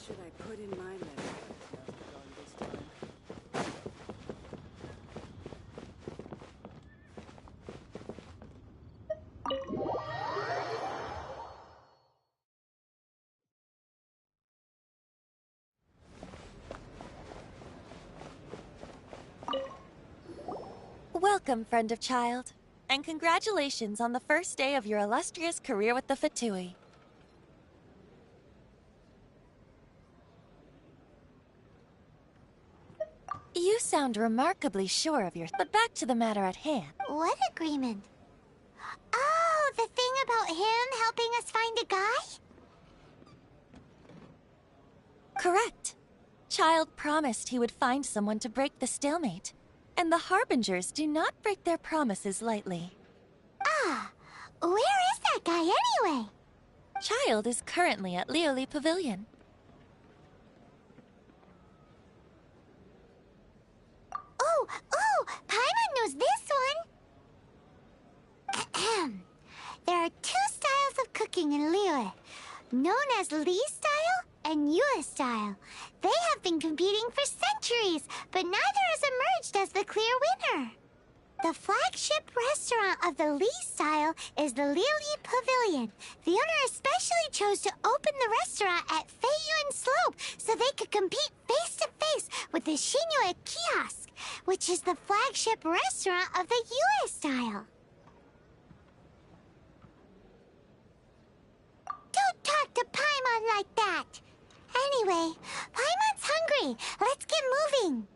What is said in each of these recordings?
Should I put in my letter? Welcome, friend of child, and congratulations on the first day of your illustrious career with the Fatui. You sound remarkably sure of your... But back to the matter at hand. What agreement? Oh, the thing about him helping us find a guy? Correct. Child promised he would find someone to break the stalemate. And the Harbingers do not break their promises lightly. Ah, where is that guy anyway? Child is currently at Lioli Pavilion. Oh, Paimon knows this one. There are two styles of cooking in Liyue, known as Li style and Yue style. They have been competing for centuries, but neither has emerged as the clear winner. The flagship restaurant of the Li style is the Lioli Pavilion. The owner especially chose to open the restaurant at Feiyuan Slope so they could compete face-to-face with the Shinue Kiosk, which is the flagship restaurant of the Yue style. Don't talk to Paimon like that! Anyway, Paimon's hungry. Let's get moving.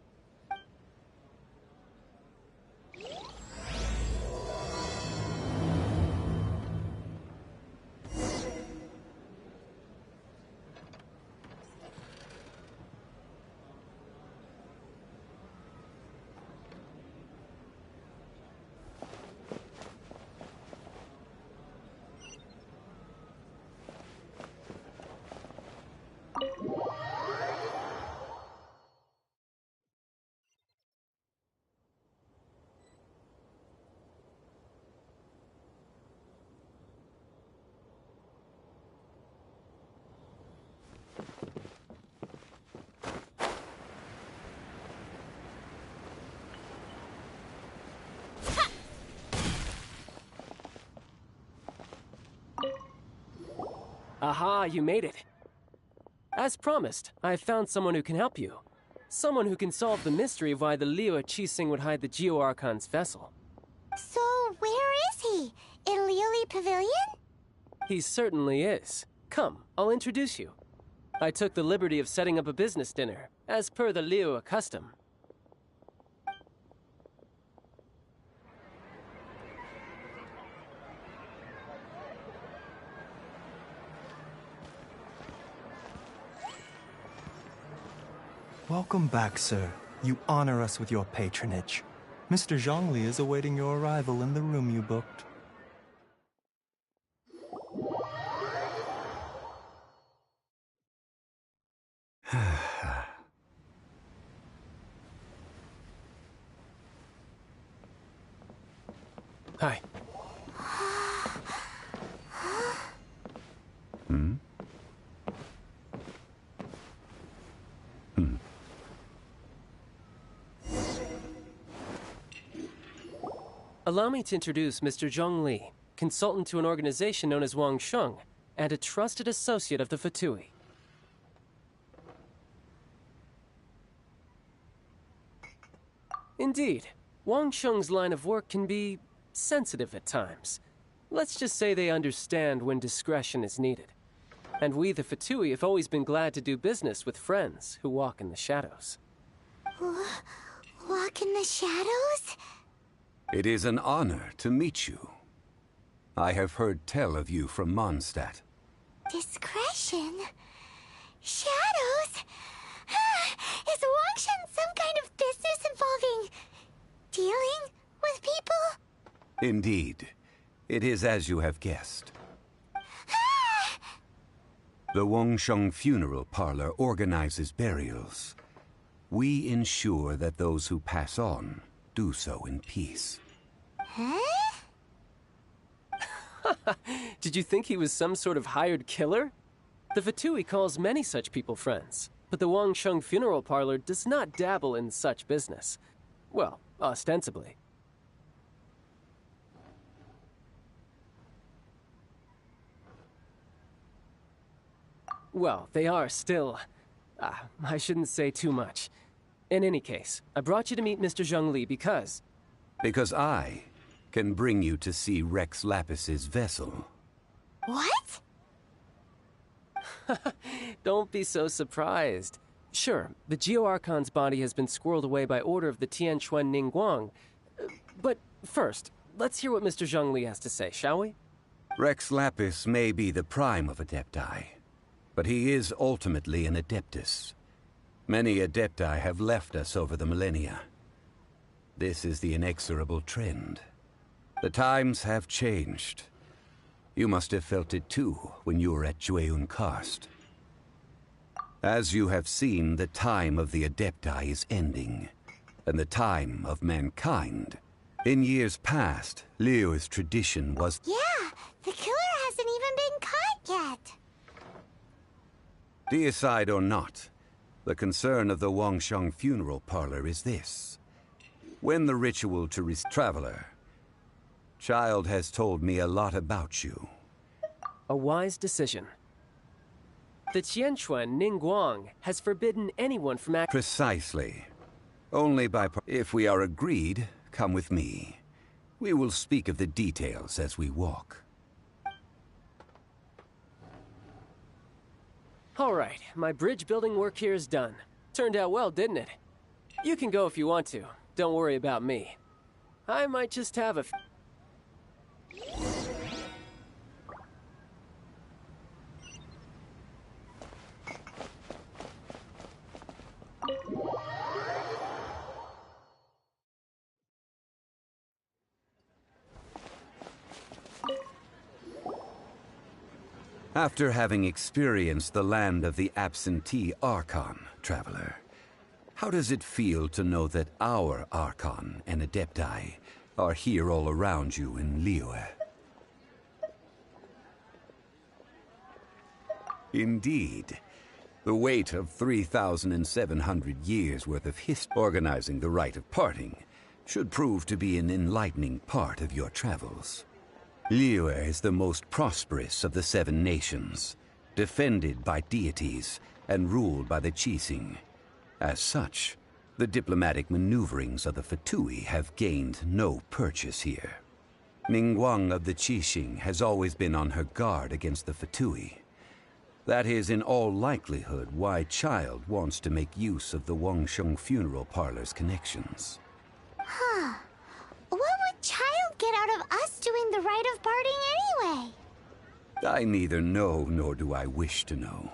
Aha, you made it. As promised, I found someone who can help you. Someone who can solve the mystery of why the Liyue Qixing would hide the Geo-Archon's vessel. So, where is he? In Lioli Pavilion? He certainly is. Come, I'll introduce you. I took the liberty of setting up a business dinner, as per the Liyue custom. Welcome back, sir. You honor us with your patronage. Mr. Zhongli is awaiting your arrival in the room you booked. Hi. Allow me to introduce Mr. Zhong Li, consultant to an organization known as Wang Sheng, and a trusted associate of the Fatui. Indeed, Wang Sheng's line of work can be sensitive at times. Let's just say they understand when discretion is needed. And we, the Fatui, have always been glad to do business with friends who walk in the shadows. Walk in the shadows? It is an honor to meet you. I have heard tell of you from Mondstadt. Discretion? Shadows? Is Wangshan some kind of business involving dealing with people? Indeed. It is as you have guessed. The Wangsheng Funeral Parlor organizes burials. We ensure that those who pass on do so in peace. Huh? Did you think he was some sort of hired killer? The Fatui calls many such people friends, but the Wangsheng Funeral Parlor does not dabble in such business. Well, ostensibly. Well, they are still... I shouldn't say too much. In any case, I brought you to meet Mr. Zhong Li because... Because I can bring you to see Rex Lapis's vessel. What? Don't be so surprised. Sure, the Geo Archon's body has been squirreled away by order of the Tianquan Ningguang. But first, let's hear what Mr. Zhong Li has to say, shall we? Rex Lapis may be the prime of Adepti, but he is ultimately an Adeptus. Many Adepti have left us over the millennia. This is the inexorable trend. The times have changed. You must have felt it too when you were at Jueyun Karst. As you have seen, the time of the Adepti is ending, and the time of mankind. In years past, Liyue's tradition was... Yeah, the killer hasn't even been caught yet. Deicide or not, the concern of the Wangsheng Funeral Parlor is this. When the ritual to Traveler, Child has told me a lot about you. A wise decision. The Tianquan Ningguang has forbidden anyone from Precisely. Only by... If we are agreed, come with me. We will speak of the details as we walk. All right, my bridge building work here is done. Turned out well, didn't it? You can go if you want to. Don't worry about me. I might just have a... After having experienced the land of the absentee Archon, Traveler, how does it feel to know that our Archon and Adepti are here all around you in Liyue? Indeed. The weight of 3,700 years' worth of history organizing the rite of parting should prove to be an enlightening part of your travels. Liyue is the most prosperous of the 7 nations, defended by deities and ruled by the Qixing. As such, the diplomatic maneuverings of the Fatui have gained no purchase here. Ningguang of the Qixing has always been on her guard against the Fatui. That is in all likelihood why Child wants to make use of the Wangsheng Funeral Parlor's connections. Huh. What would Child get out of us doing the rite of parting anyway? I neither know nor do I wish to know.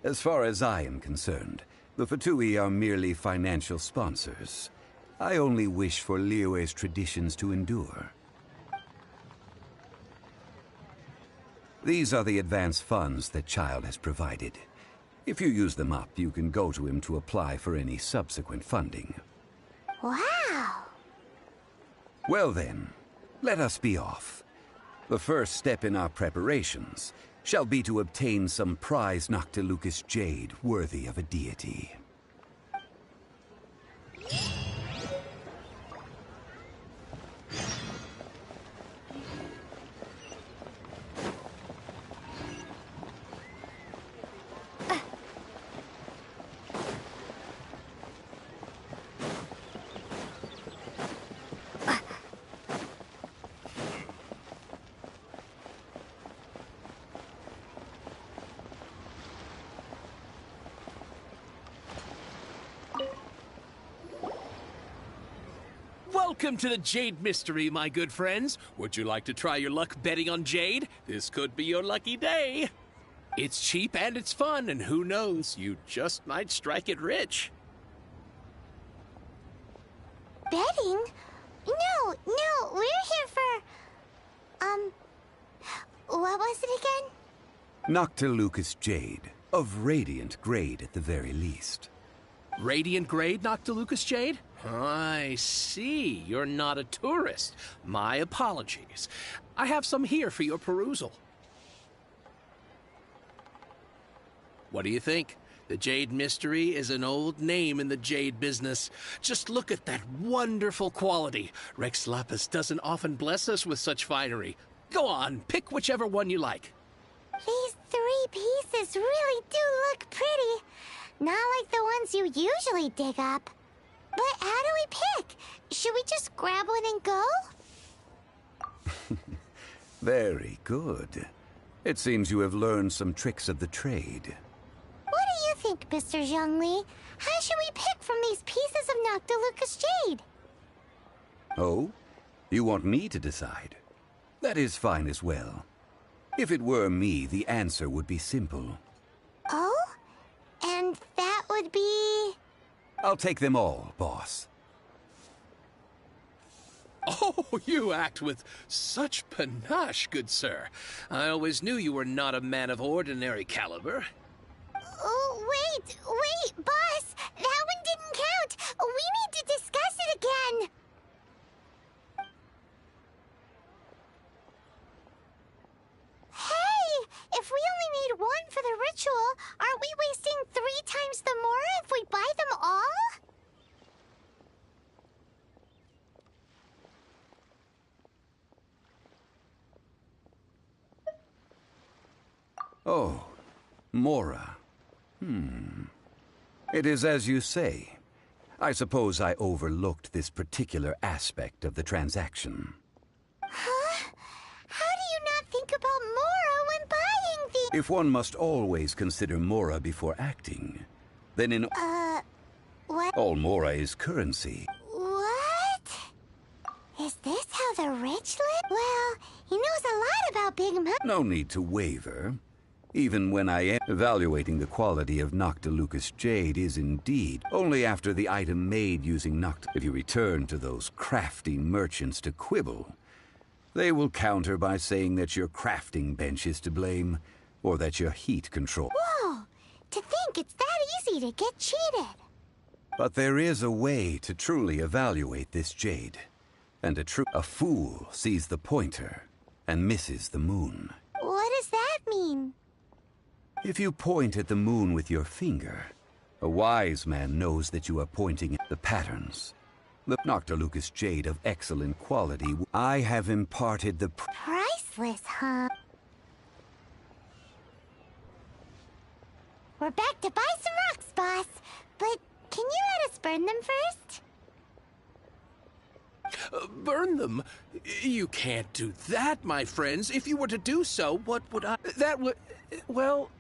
As far as I am concerned, the Fatui are merely financial sponsors. I only wish for Liyue's traditions to endure. These are the advance funds that Child has provided. If you use them up, you can go to him to apply for any subsequent funding. Wow! Well then, Let us be off. The first step in our preparations shall be to obtain some prized Noctilucous jade worthy of a deity. Welcome to the Jade Mystery, my good friends. Would you like to try your luck betting on Jade? This could be your lucky day. It's cheap and it's fun, and who knows, you just might strike it rich. Betting? No, we're here for... what was it again? Noctilucous jade, of radiant grade at the very least. Radiant grade, Noctilucous jade? I see. You're not a tourist. My apologies. I have some here for your perusal. What do you think? The Jade Mystery is an old name in the jade business. Just look at that wonderful quality. Rex Lapis doesn't often bless us with such finery. Go on, pick whichever one you like. These 3 pieces really do look pretty. Not like the ones you usually dig up. But how do we pick? Should we just grab one and go? Very good. It seems you have learned some tricks of the trade. What do you think, Mr. Zhongli? How should we pick from these pieces of Noctilucous jade? Oh? You want me to decide? That is fine as well. If it were me, the answer would be simple. Oh? And that would be... I'll take them all, boss. Oh, you act with such panache, good sir. I always knew you were not a man of ordinary caliber. Oh, wait, boss! That one didn't count! We need to discuss it again! Hey! If we only need one for the ritual, aren't we wasting 3 times the more if we buy them all? Oh, Mora. It is as you say. I suppose I overlooked this particular aspect of the transaction. Huh? How do you not think about Mora when buying the... If one must always consider Mora before acting, then in what? all Mora is currency. What? Is this how the rich live? Well, he knows a lot about big money. No need to waver. Even when I am evaluating the quality of Noctilucous jade is indeed only after the item made using If you return to those crafty merchants to quibble, they will counter by saying that your crafting bench is to blame, or that your heat control. Whoa! To think it's that easy to get cheated. But there is a way to truly evaluate this jade. And a fool sees the pointer and misses the moon. What does that mean? If you point at the moon with your finger, a wise man knows that you are pointing at the patterns. The Noctilucous jade of excellent quality. I have imparted the... Priceless, huh? We're back to buy some rocks, boss. But can you let us burn them first? Burn them? You can't do that, my friends. If you were to do so, what would I... That would... Well...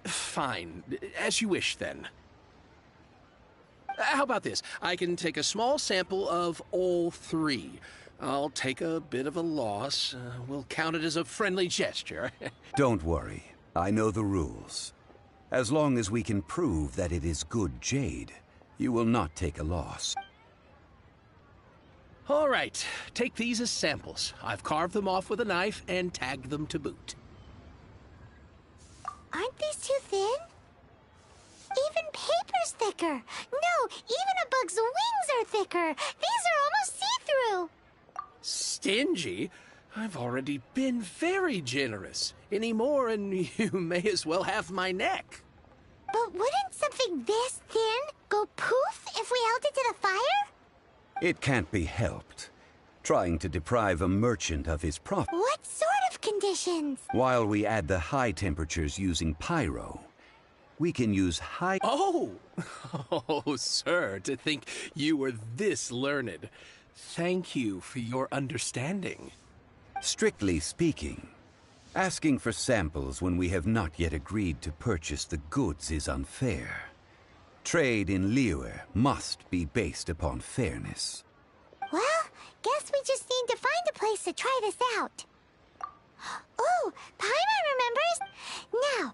Fine. As you wish, then. How about this? I can take a small sample of all 3. I'll take a bit of a loss. We'll count it as a friendly gesture. Don't worry. I know the rules. As long as we can prove that it is good jade, you will not take a loss. All right. Take these as samples. I've carved them off with a knife and tagged them to boot. Aren't these too thin? Even paper's thicker. No, even a bug's wings are thicker. These are almost see-through. Stingy? I've already been very generous. Any more and you may as well have my neck. But wouldn't something this thin go poof if we held it to the fire? It can't be helped. Trying to deprive a merchant of his profit. What sort of conditions? While we add the high temperatures using pyro, we can use high... Oh! Oh, sir, to think you were this learned. Thank you for your understanding. Strictly speaking, asking for samples when we have not yet agreed to purchase the goods is unfair. Trade in Liyue must be based upon fairness. Well, guess we just need to find a place to try this out. Ooh, Paimon remembers! Now...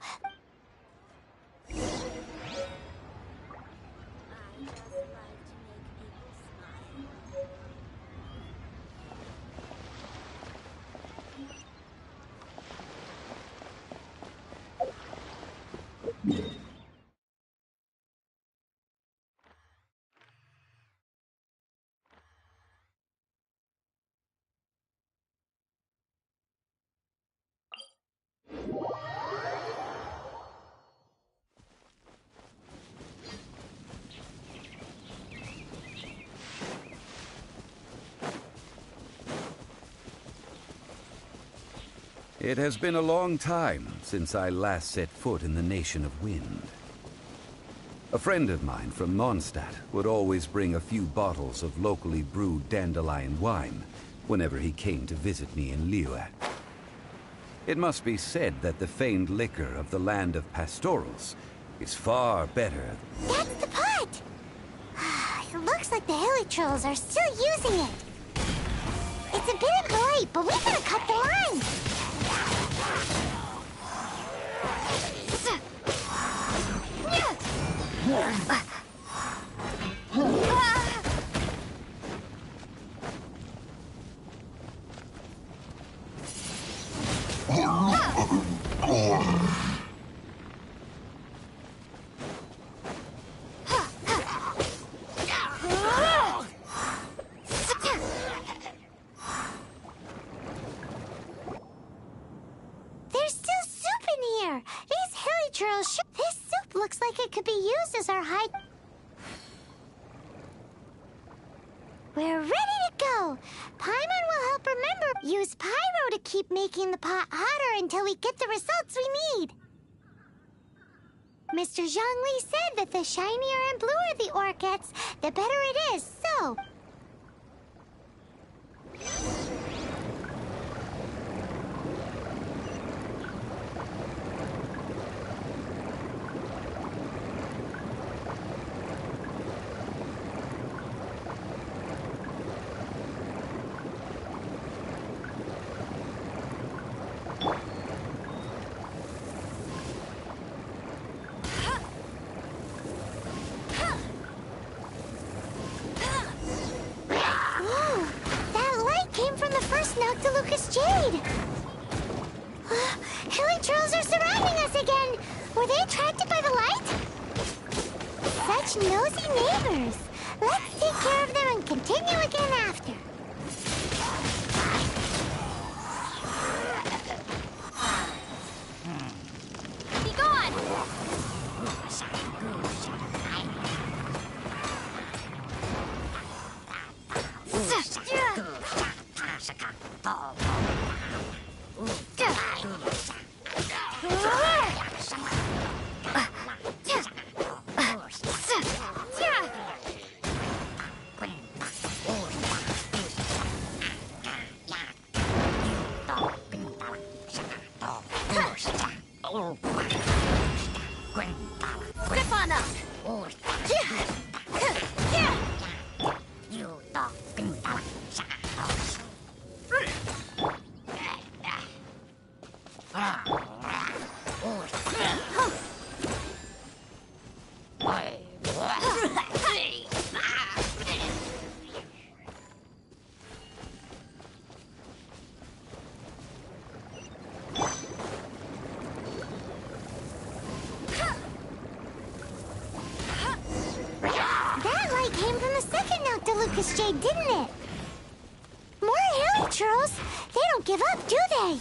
It has been a long time since I last set foot in the Nation of Wind. A friend of mine from Mondstadt would always bring a few bottles of locally brewed dandelion wine whenever he came to visit me in Liyue. It must be said that the famed liquor of the land of pastorals is far better. That's the pot! It looks like the hilly trolls are still using it. It's a bit impolite, but we gotta cut the line! There's still soup in here! These hilly churls This soup looks like it could be used as our hide... We're ready to go! Paimon will help remember. Use pyro to keep making the pot hotter until we get the results we need. Mr. Zhongli said that the shinier and bluer the ore gets, the better it is, so... Jade! Hilly trolls are surrounding us again! Were they attracted by the light? Such nosy neighbors! Let's take care of them and continue again after. Be gone! Grip on up! Came from the second Noctilucous Jade, didn't it? More hilly trolls! They don't give up, do they?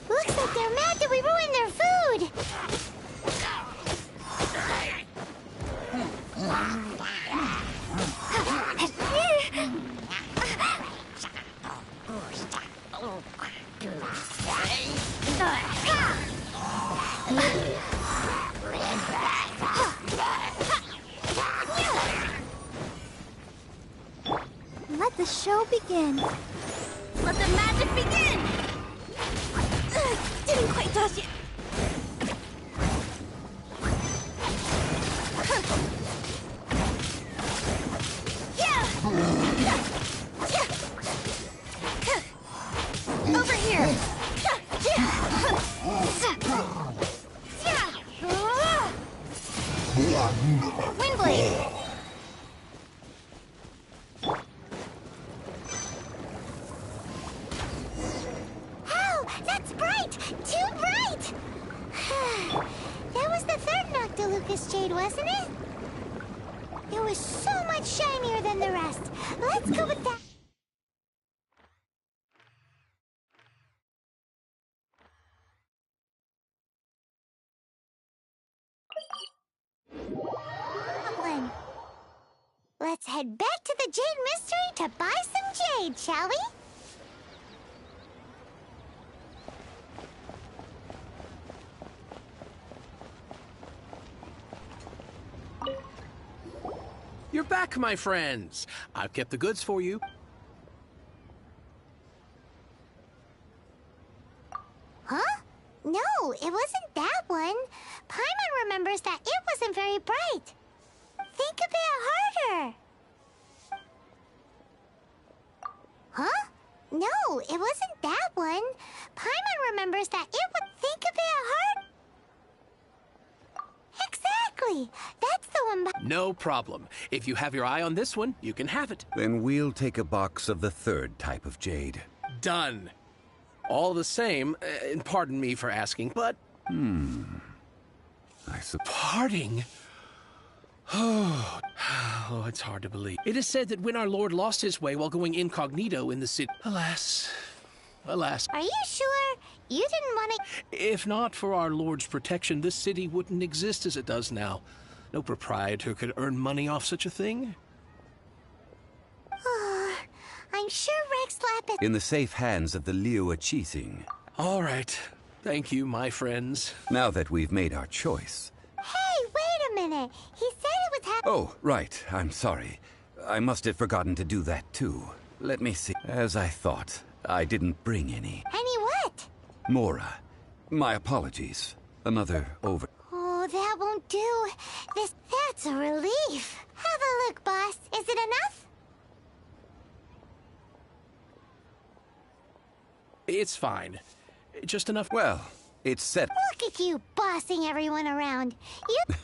Looks like they're mad that we ruined their food. Let the show begin. Let the magic begin! Didn't quite touch it. Over here. Windblade. Oh, that's bright! Too bright! That was the third Noctilucous Jade, wasn't it? It was so much shinier than the rest. Let's go with that. One. Let's head back to the Jade Mystery to buy some jade, shall we? You're back, my friends. I've kept the goods for you. Huh? No, it wasn't that one. Paimon remembers that it wasn't very bright. Think a bit harder. Huh? No, it wasn't that one. Paimon remembers that it would think a bit hard. Exactly. That's the one. No problem. If you have your eye on this one, you can have it. Then we'll take a box of the third type of jade. Done. All the same, and pardon me for asking, but... I suppose. Parting? Oh, it's hard to believe. It is said that when our Lord lost his way while going incognito in the city... Alas. Are you sure? You didn't want to... If not for our Lord's protection, this city wouldn't exist as it does now. No proprietor could earn money off such a thing. I'm sure Rex Lapis... In the safe hands of the Liyue Qixing. All right. Thank you, my friends. Now that we've made our choice. Hey, wait a minute. He said it was Oh, right. I'm sorry. I must have forgotten to do that, too. Let me see. As I thought, I didn't bring any. Any what? Mora. My apologies. Another over... Oh, that won't do. That's a relief. Have a look, boss. Is it enough? It's fine. Just enough... Well, it's set... Look at you bossing everyone around. You...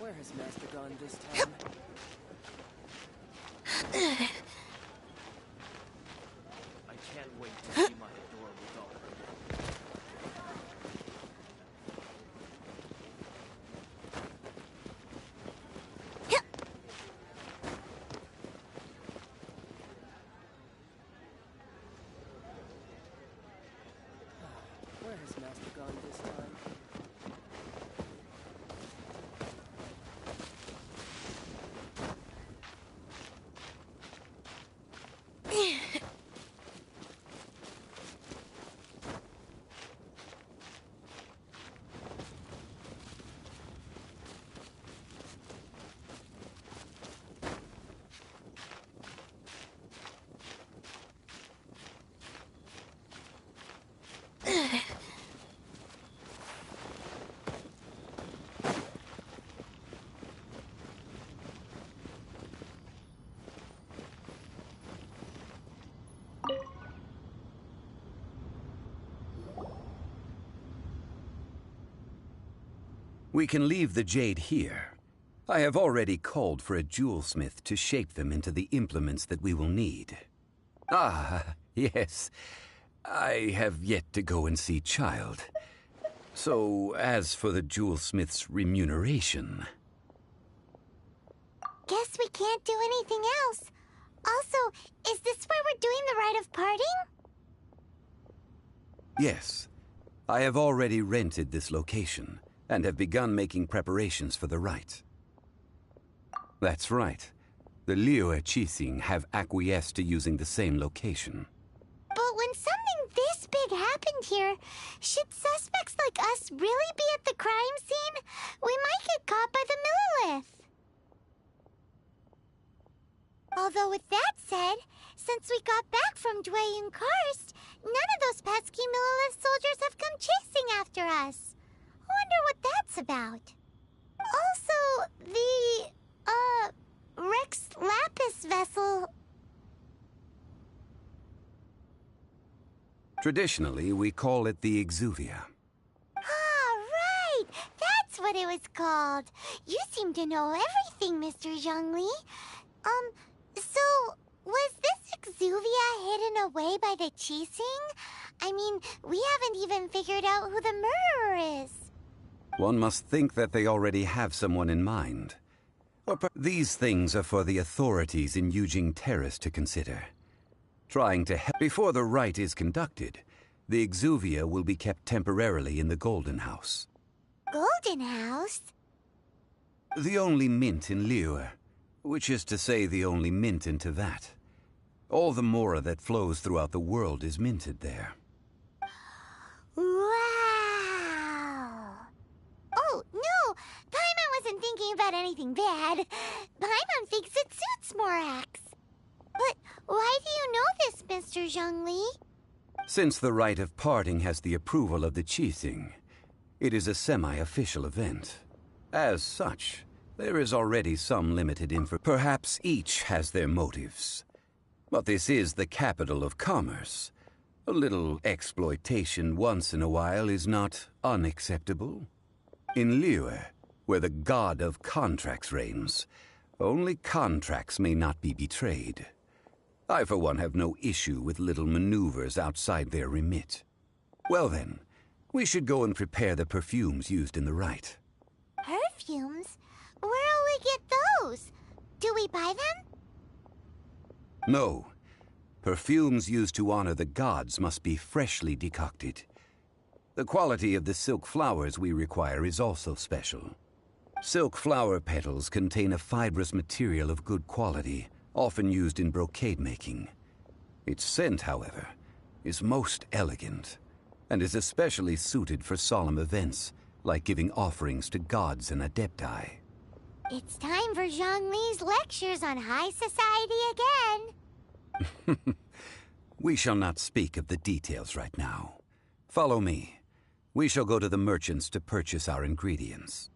Where has Master gone this time? I can't wait to see my adorable daughter. Has Master gone this time? We can leave the jade here. I have already called for a jewelsmith to shape them into the implements that we will need. Ah, yes. I have yet to go and see Child. So, as for the jewelsmith's remuneration... Guess we can't do anything else. Also, is this where we're doing the rite of parting? Yes. I have already rented this location, and have begun making preparations for the rite. That's right. The Liyue Qixing have acquiesced to using the same location. But when something this big happened here, should suspects like us really be at the crime scene? We might get caught by the Millilith. Although with that said, since we got back from Dwayne Karst, none of those pesky Millilith soldiers have come chasing after us. Wonder what that's about. Also, the, Rex Lapis vessel... Traditionally, we call it the Exuvia. Ah, right! That's what it was called. You seem to know everything, Mr. Zhongli. So, was this Exuvia hidden away by the Qixing? I mean, we haven't even figured out who the murderer is. One must think that they already have someone in mind. These things are for the authorities in Yujing Terrace to consider. Trying to help before the rite is conducted, the Exuvia will be kept temporarily in the Golden House. Golden House? The only mint in Liyue, which is to say the only mint in Teyvat. All the mora that flows throughout the world is minted there. Wow! Oh, no! Paimon wasn't thinking about anything bad. Paimon thinks it suits Morax. But why do you know this, Mr. Zhongli? Since the rite of parting has the approval of the Qixing, it is a semi-official event. As such, there is already some limited info. Perhaps each has their motives. But this is the capital of commerce. A little exploitation once in a while is not unacceptable. In Liyue, where the god of contracts reigns, only contracts may not be betrayed. I, for one, have no issue with little maneuvers outside their remit. Well then, we should go and prepare the perfumes used in the rite. Perfumes? Where'll we get those? Do we buy them? No. Perfumes used to honor the gods must be freshly decocted. The quality of the silk flowers we require is also special. Silk flower petals contain a fibrous material of good quality, often used in brocade making. Its scent, however, is most elegant, and is especially suited for solemn events, like giving offerings to gods and adepti. It's time for Zhongli's lectures on high society again. We shall not speak of the details right now. Follow me. We shall go to the merchants to purchase our ingredients.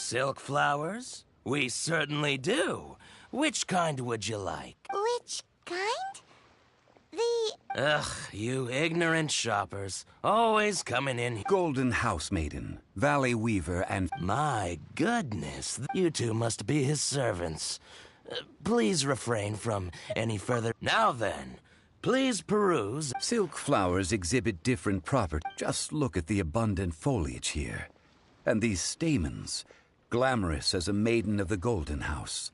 Silk flowers? We certainly do. Which kind would you like? Which kind? The... Ugh, you ignorant shoppers. Always coming in. Golden House Maiden, Valley Weaver, and... My goodness, you two must be his servants. Please refrain from any further... Now then, please peruse... Silk flowers exhibit different properties. Just look at the abundant foliage here. And these stamens, glamorous as a maiden of the Golden House.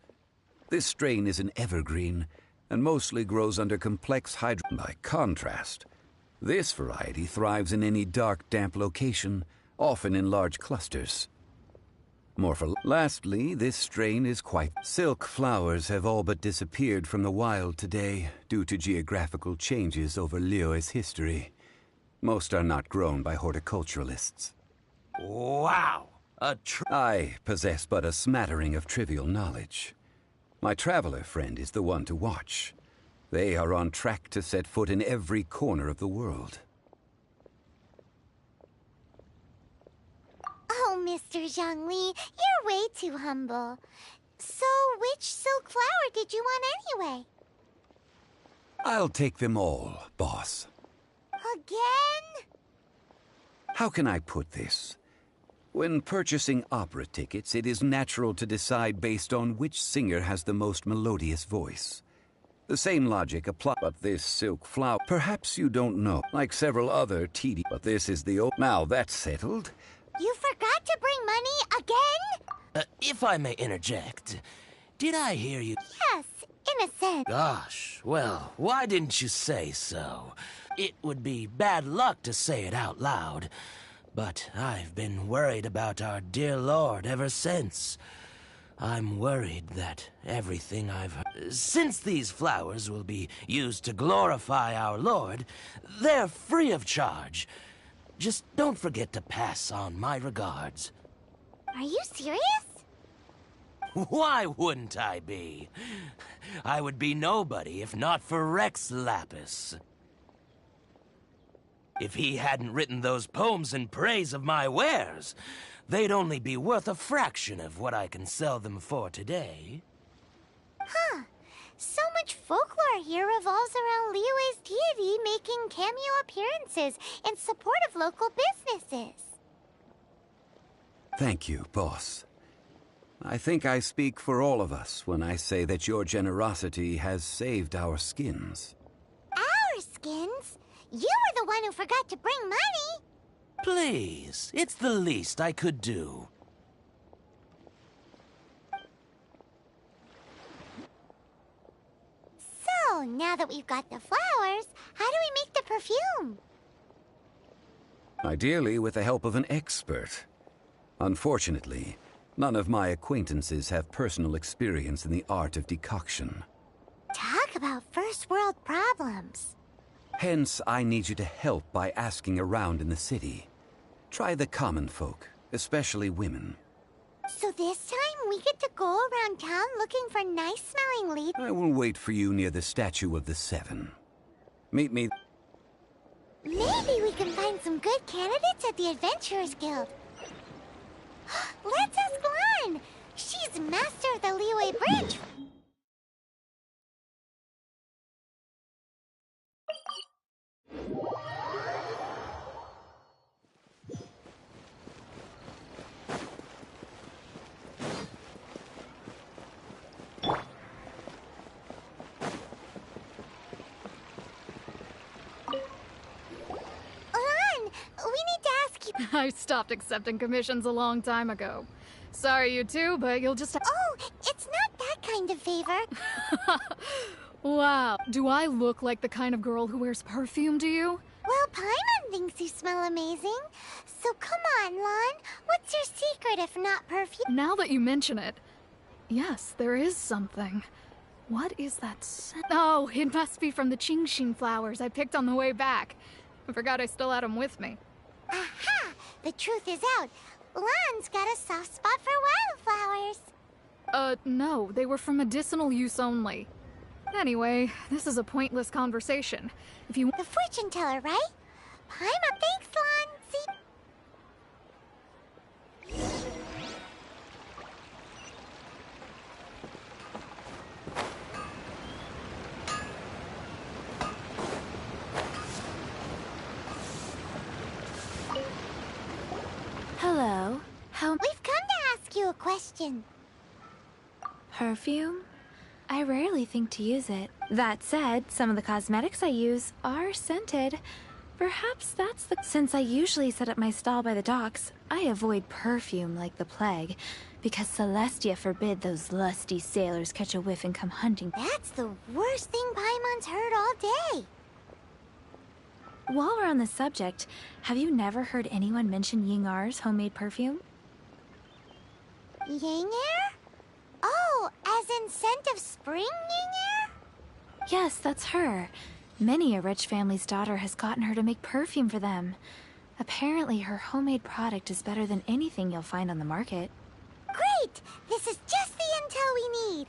This strain is an evergreen, and mostly grows under complex hydro... By contrast, this variety thrives in any dark, damp location, often in large clusters. Lastly, this strain is quite... Silk flowers have all but disappeared from the wild today due to geographical changes over Liyue's history. Most are not grown by horticulturalists. Wow! I possess but a smattering of trivial knowledge. My traveler friend is the one to watch. They are on track to set foot in every corner of the world. Oh, Mr. Zhongli, you're way too humble. So, which silk flower did you want anyway? I'll take them all, boss. Again? How can I put this? When purchasing opera tickets, it is natural to decide based on which singer has the most melodious voice. The same logic applies. But this silk flower, perhaps you don't know, like several other TD. But this is the old... Now that's settled. You forgot to bring money again? If I may interject, did I hear you? Yes, in a sense. Gosh, well, why didn't you say so? It would be bad luck to say it out loud, but I've been worried about our dear Lord ever since. I'm worried that everything I've heard... Since these flowers will be used to glorify our Lord, they're free of charge. Just don't forget to pass on my regards. Are you serious? Why wouldn't I be? I would be nobody if not for Rex Lapis. If he hadn't written those poems in praise of my wares, they'd only be worth a fraction of what I can sell them for today. Huh. So much folklore here revolves around Liyue's deity making cameo appearances in support of local businesses. Thank you, boss. I think I speak for all of us when I say that your generosity has saved our skins. Our skins? You were the one who forgot to bring money. Please, it's the least I could do. So, now that we've got the flowers, how do we make the perfume? Ideally with the help of an expert. Unfortunately, none of my acquaintances have personal experience in the art of decoction. Talk about first world problems. Hence, I need you to help by asking around in the city. Try the common folk, especially women. So this time we get to go around town looking for nice-smelling leaves? I will wait for you near the Statue of the Seven. Meet me... Maybe we can find some good candidates at the Adventurers Guild. Let's ask Lan! She's master of the Liyue Bridge! I stopped accepting commissions a long time ago. Sorry, you two, but you'll just... Oh, it's not that kind of favor. Wow. Do I look like the kind of girl who wears perfume to you? Well, Paimon thinks you smell amazing. So come on, Lan. What's your secret if not perfume? Now that you mention it, yes, there is something. What is that scent? Oh, it must be from the Genshin flowers I picked on the way back. I forgot I still had them with me. Aha! The truth is out. Lan's got a soft spot for wildflowers. No. They were for medicinal use only. Anyway, this is a pointless conversation. If you... The fortune teller, right? Paimon, thanks, Lan. See... question. Perfume? I rarely think to use it. That said, some of the cosmetics I use are scented. Perhaps that's the... Since I usually set up my stall by the docks, I avoid perfume like the plague, because Celestia forbid those lusty sailors catch a whiff and come hunting. That's the worst thing Paimon's heard all day. While we're on the subject, have you never heard anyone mention Yingar's homemade perfume? Yinger? Oh, as in scent of spring, Yinger? Yes, that's her. Many a rich family's daughter has gotten her to make perfume for them. Apparently, her homemade product is better than anything you'll find on the market. Great! This is just the intel we need.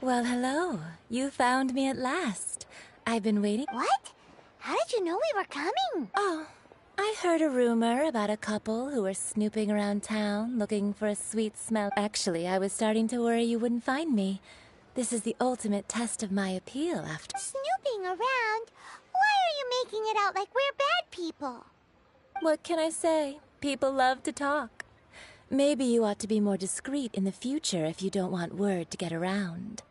Well, hello. You found me at last. I've been waiting. What? How did you know we were coming? Oh, I heard a rumor about a couple who were snooping around town looking for a sweet smell. Actually, I was starting to worry you wouldn't find me. This is the ultimate test of my appeal after... Snooping around? Why are you making it out like we're bad people? What can I say? People love to talk. Maybe you ought to be more discreet in the future if you don't want word to get around.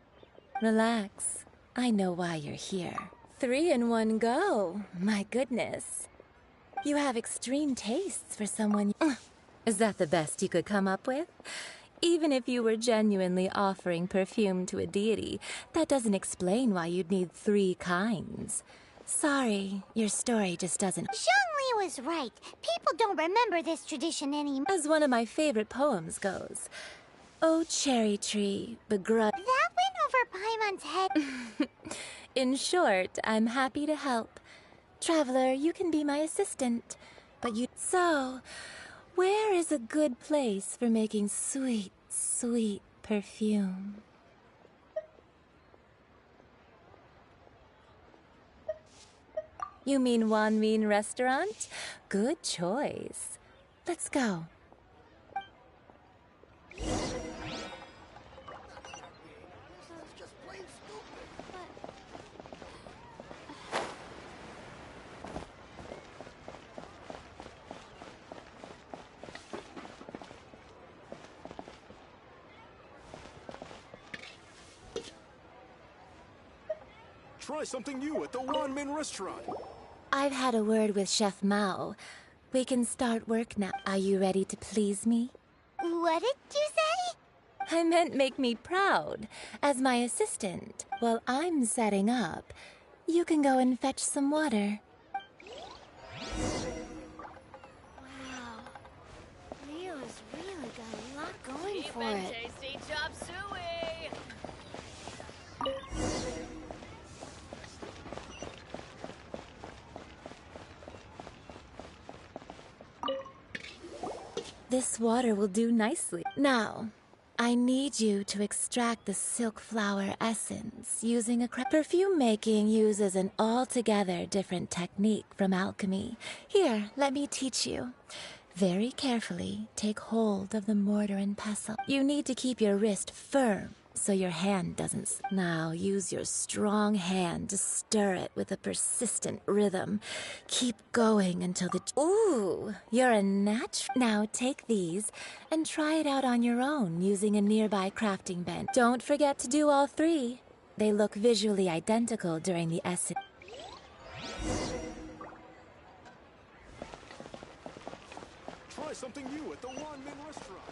Relax. I know why you're here. 3 in one go. My goodness. You have extreme tastes for someone... Is that the best you could come up with? Even if you were genuinely offering perfume to a deity, that doesn't explain why you'd need 3 kinds. Sorry, your story just doesn't... Zhongli was right. People don't remember this tradition anymore. As one of my favorite poems goes, "Oh, cherry tree, begrudged..." That went over Paimon's head. In short, I'm happy to help. Traveler, you can be my assistant, but you... So, where is a good place for making sweet, sweet perfume? You mean Wanmin Restaurant? Good choice. Let's go. Try something new at the Wanmin Restaurant. I've had a word with Chef Mao. We can start work now. Are you ready to please me? What did you say? I meant make me proud. As my assistant, while I'm setting up, you can go and fetch some water. Wow. Leo's really got a lot going for it. Tasty chop suey. This water will do nicely. Now, I need you to extract the silk flower essence using a perfume making uses an altogether different technique from alchemy. Here, let me teach you. Very carefully, take hold of the mortar and pestle. You need to keep your wrist firm so your hand doesn't... Now, use your strong hand to stir it with a persistent rhythm. Keep going until the... Ooh, you're a natural... Now, take these and try it out on your own using a nearby crafting bench. Don't forget to do all 3. They look visually identical during the essence. Try something new at the Wanmin Restaurant.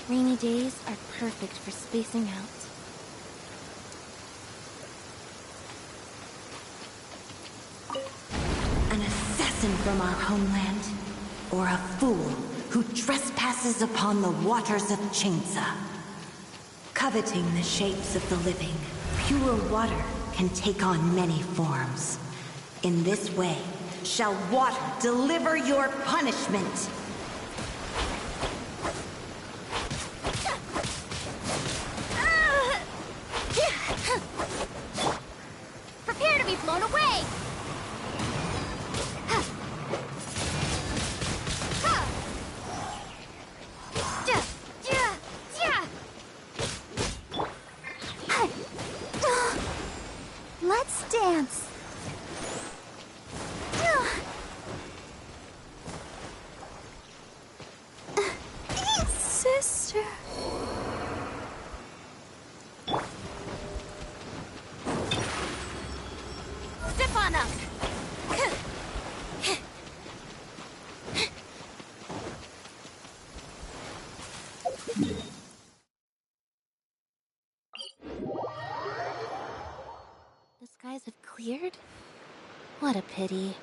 Rainy days are perfect for spacing out. An assassin from our homeland, or a fool who trespasses upon the waters of Chainsa. Coveting the shapes of the living, pure water can take on many forms. In this way, shall water deliver your punishment. Prepare to be blown away! Let's dance. Sister. Step on up. The skies have cleared? What a pity.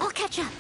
I'll catch up.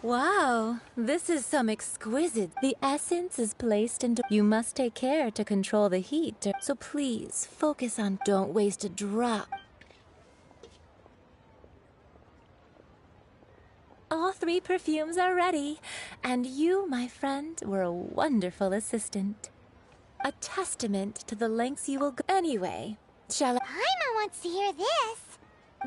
Wow, this is some exquisite. The essence is placed into. You must take care to control the heat. So please focus on. Don't waste a drop. All 3 perfumes are ready, and you, my friend, were a wonderful assistant. A testament to the lengths you will go. Anyway, shall I? Paimon wants to hear this.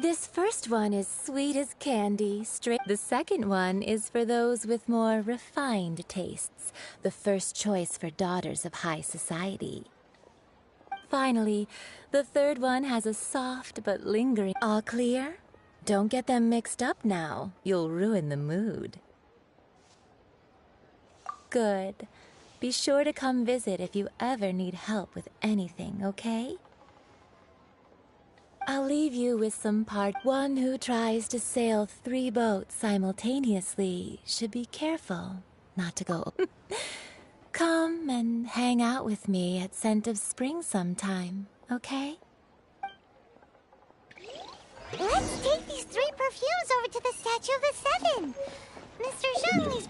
This first one is sweet as candy, straight. The second one is for those with more refined tastes, the first choice for daughters of high society. Finally, the third one has a soft but lingering. All clear? Don't get them mixed up now. You'll ruin the mood. Good. Be sure to come visit if you ever need help with anything, okay? I'll leave you with some part. One who tries to sail 3 boats simultaneously should be careful not to go. Come and hang out with me at Scent of Spring sometime, okay? Let's take these 3 perfumes over to the Statue of the Seven. Mr. Zhang is...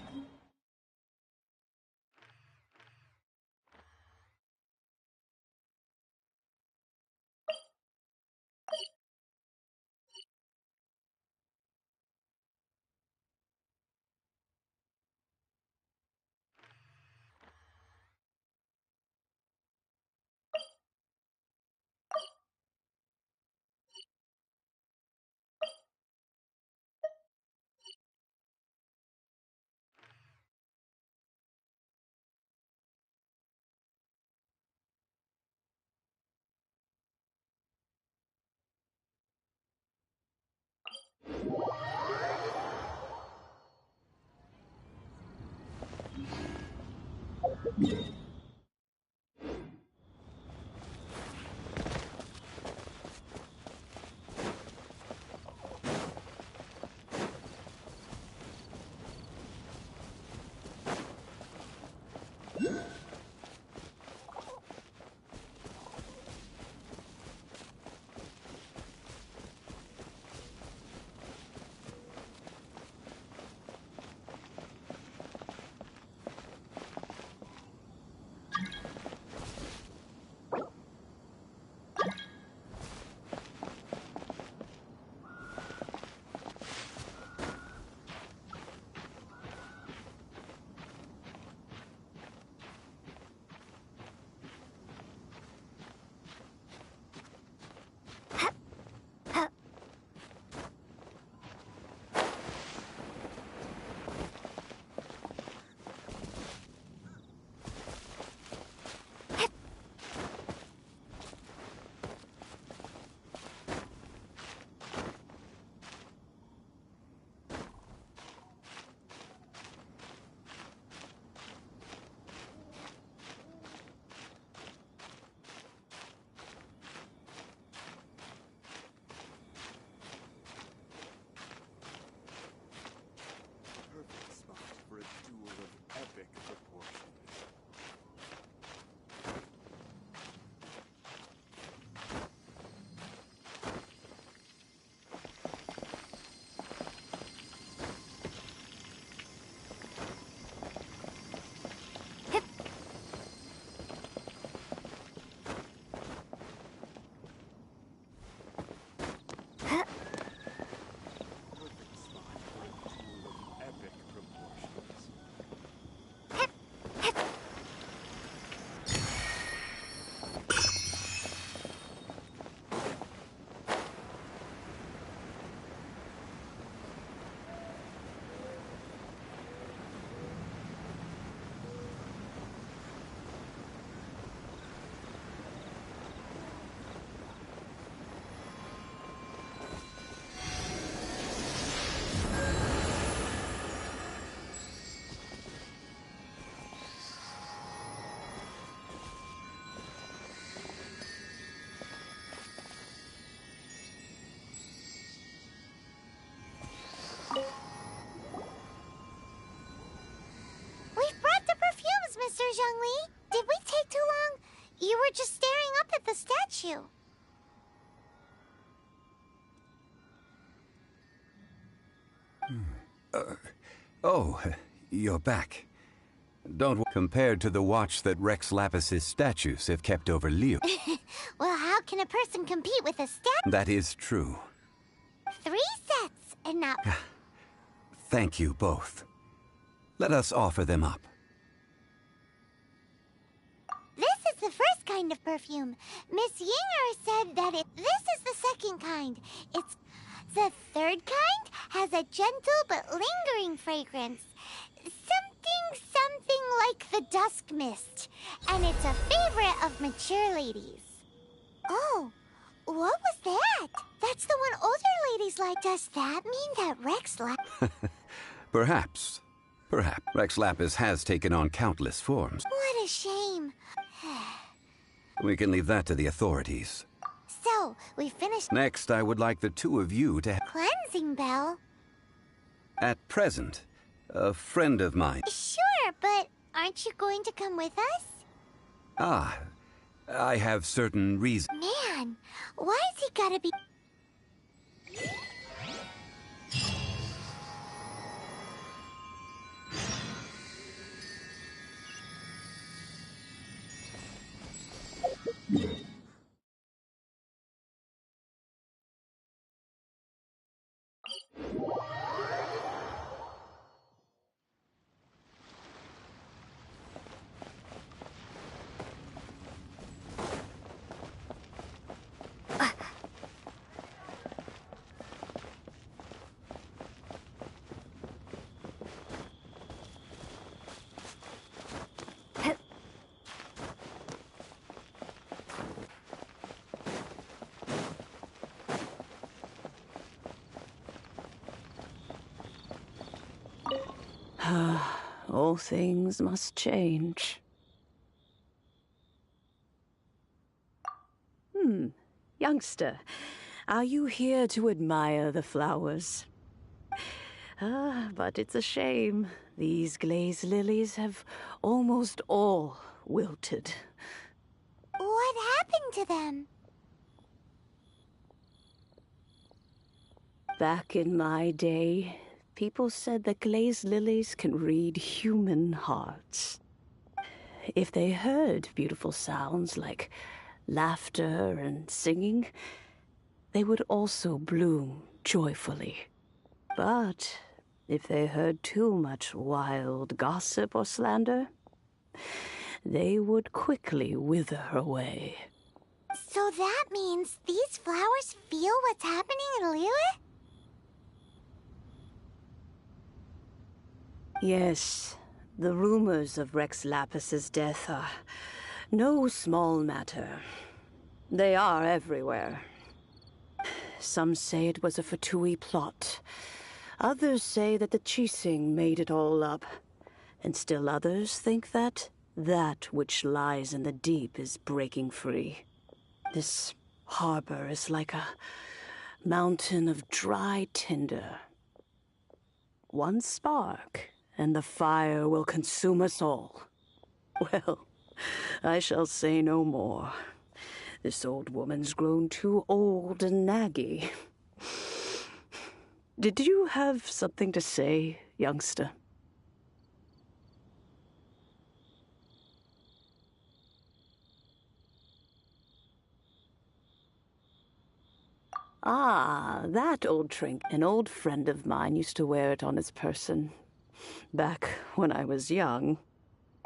too. Oh, you're back. Don't compared to the watch that Rex Lapis's statues have kept over Leo. Well, how can a person compete with a statue? That is true. 3 sets, and not... Thank you both. Let us offer them up. This is the first kind of perfume. Miss Yinger said that this is the second kind. It's... The third kind has a gentle but lingering fragrance. Something like the dusk mist. And it's a favorite of mature ladies. Oh, what was that? That's the one older ladies like. Does that mean that Rex Perhaps. Perhaps. Rex Lapis has taken on countless forms. What a shame. We can leave that to the authorities. So, we finished... Next, I would like the two of you to... Cleansing bell? At present, a friend of mine... Sure, but aren't you going to come with us? Ah, I have certain reasons. Man, why's he gotta be... All things must change. Youngster, are you here to admire the flowers? But it's a shame. These glazed lilies have almost all wilted. What happened to them? Back in my day, people said that glazed lilies can read human hearts. If they heard beautiful sounds like laughter and singing, they would also bloom joyfully. But if they heard too much wild gossip or slander, they would quickly wither away. So that means these flowers feel what's happening in Liyue? Yes, the rumors of Rex Lapis's death are no small matter. They are everywhere. Some say it was a Fatui plot. Others say that the Chising made it all up. And still others think that which lies in the deep is breaking free. This harbor is like a mountain of dry tinder. One spark, and the fire will consume us all. Well, I shall say no more. This old woman's grown too old and naggy. Did you have something to say, youngster? Ah, that old trinket. An old friend of mine used to wear it on his person. Back when I was young,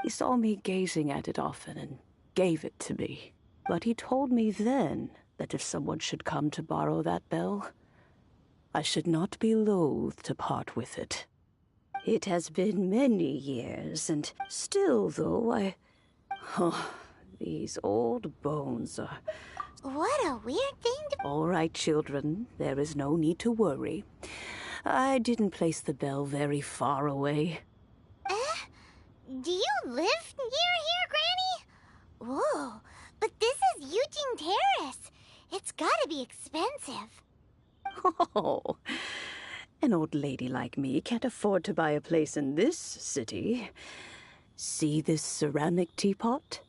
he saw me gazing at it often and gave it to me. But he told me then that if someone should come to borrow that bell, I should not be loath to part with it. It has been many years, and still, though, these old bones are... What a weird thing to... All right, children, there is no need to worry. I didn't place the bell very far away. Do you live near here, Granny? Whoa, but this is Eugene Terrace. It's gotta be expensive. Oh, an old lady like me can't afford to buy a place in this city. See this ceramic teapot?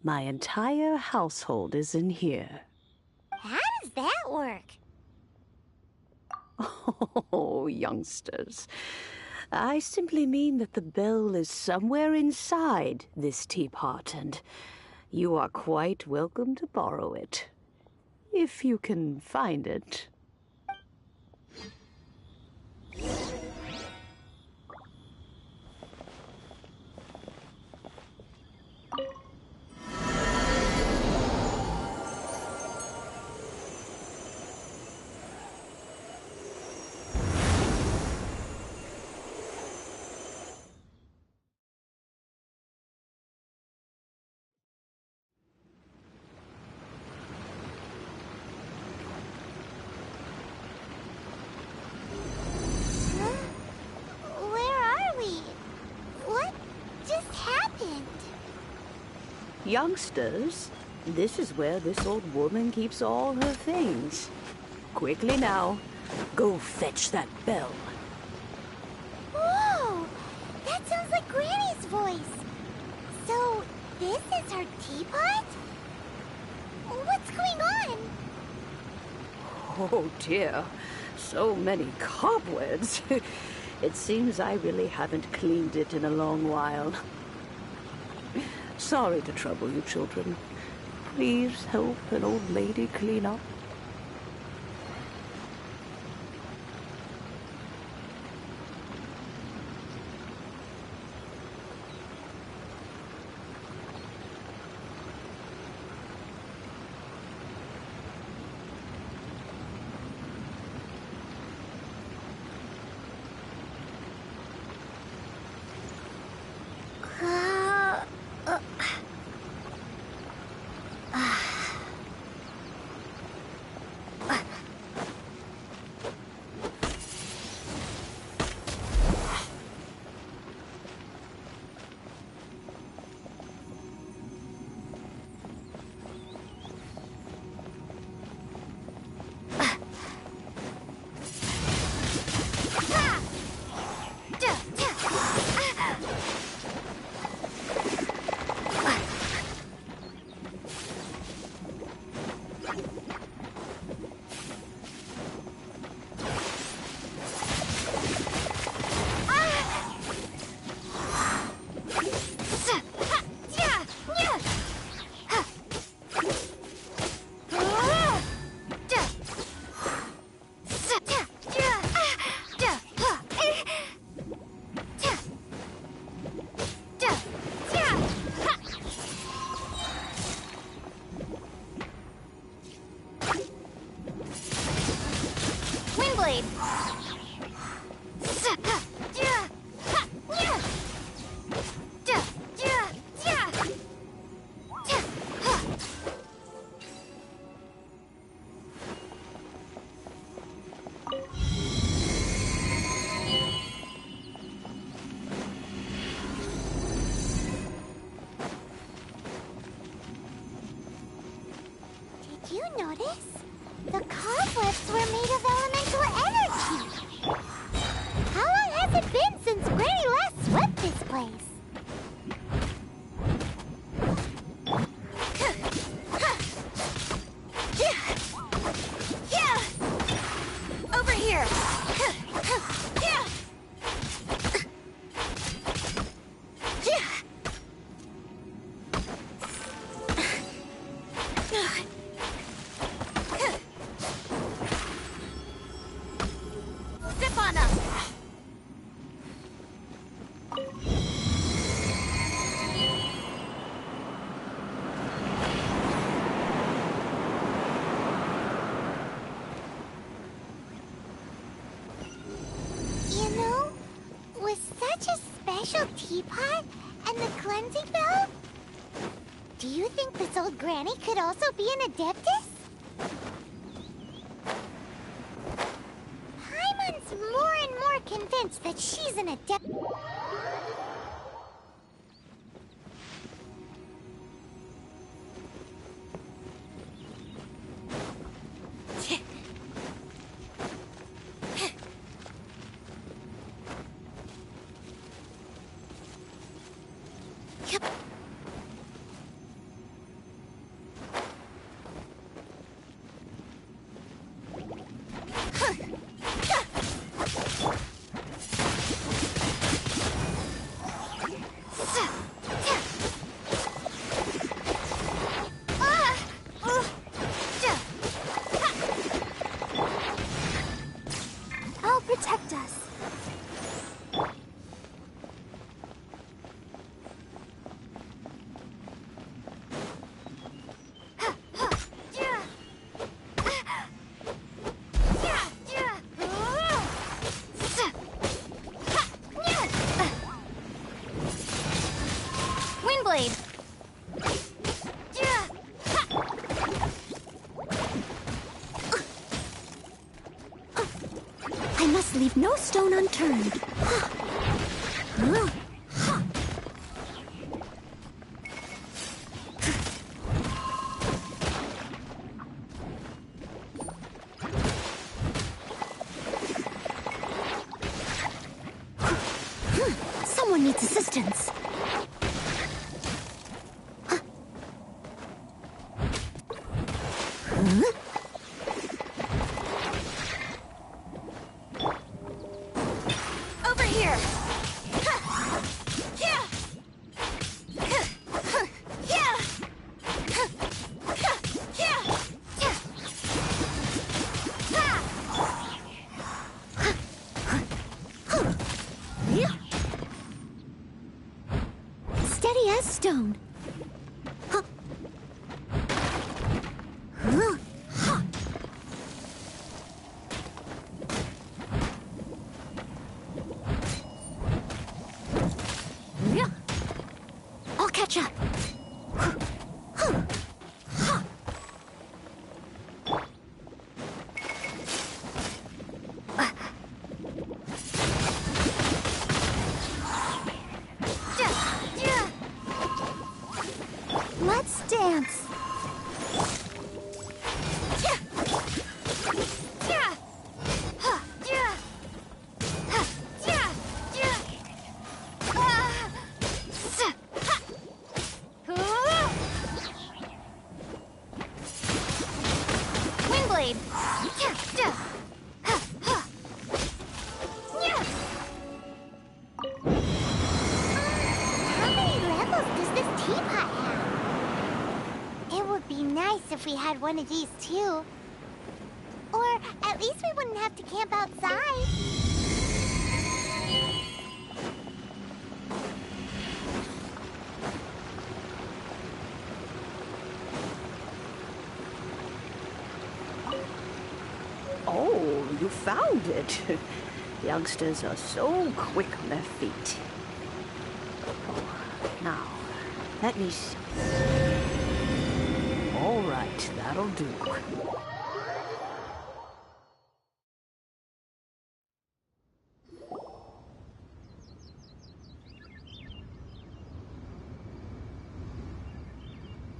My entire household is in here. How does that work? Oh, youngsters. I simply mean that the bell is somewhere inside this teapot, and you are quite welcome to borrow it. If you can find it. Youngsters, this is where this old woman keeps all her things. Quickly now, go fetch that bell. Whoa! That sounds like Granny's voice. So, this is her teapot? What's going on? Oh dear, so many cobwebs. It seems I really haven't cleaned it in a long while. Sorry to trouble you, children. Please help an old lady clean up. Did you notice? The cobwebs were made of elemental energy. How long has it been since Granny last swept this place? Over here! Zip on up! You know, with such a special teapot and the cleansing bell, do you think this old granny could also be an adeptus? Paimon's more and more convinced that she's an adept. must leave no stone unturned. Someone needs assistance. Over here. Steady as stone. I'll catch up. Let's dance. Windblade. How many levels does this teapot have? It would be nice if we had one of these too. Or at least we wouldn't have to camp outside. Oh, you found it. Youngsters are so quick on their feet. Oh, now, let me see. All right, that'll do.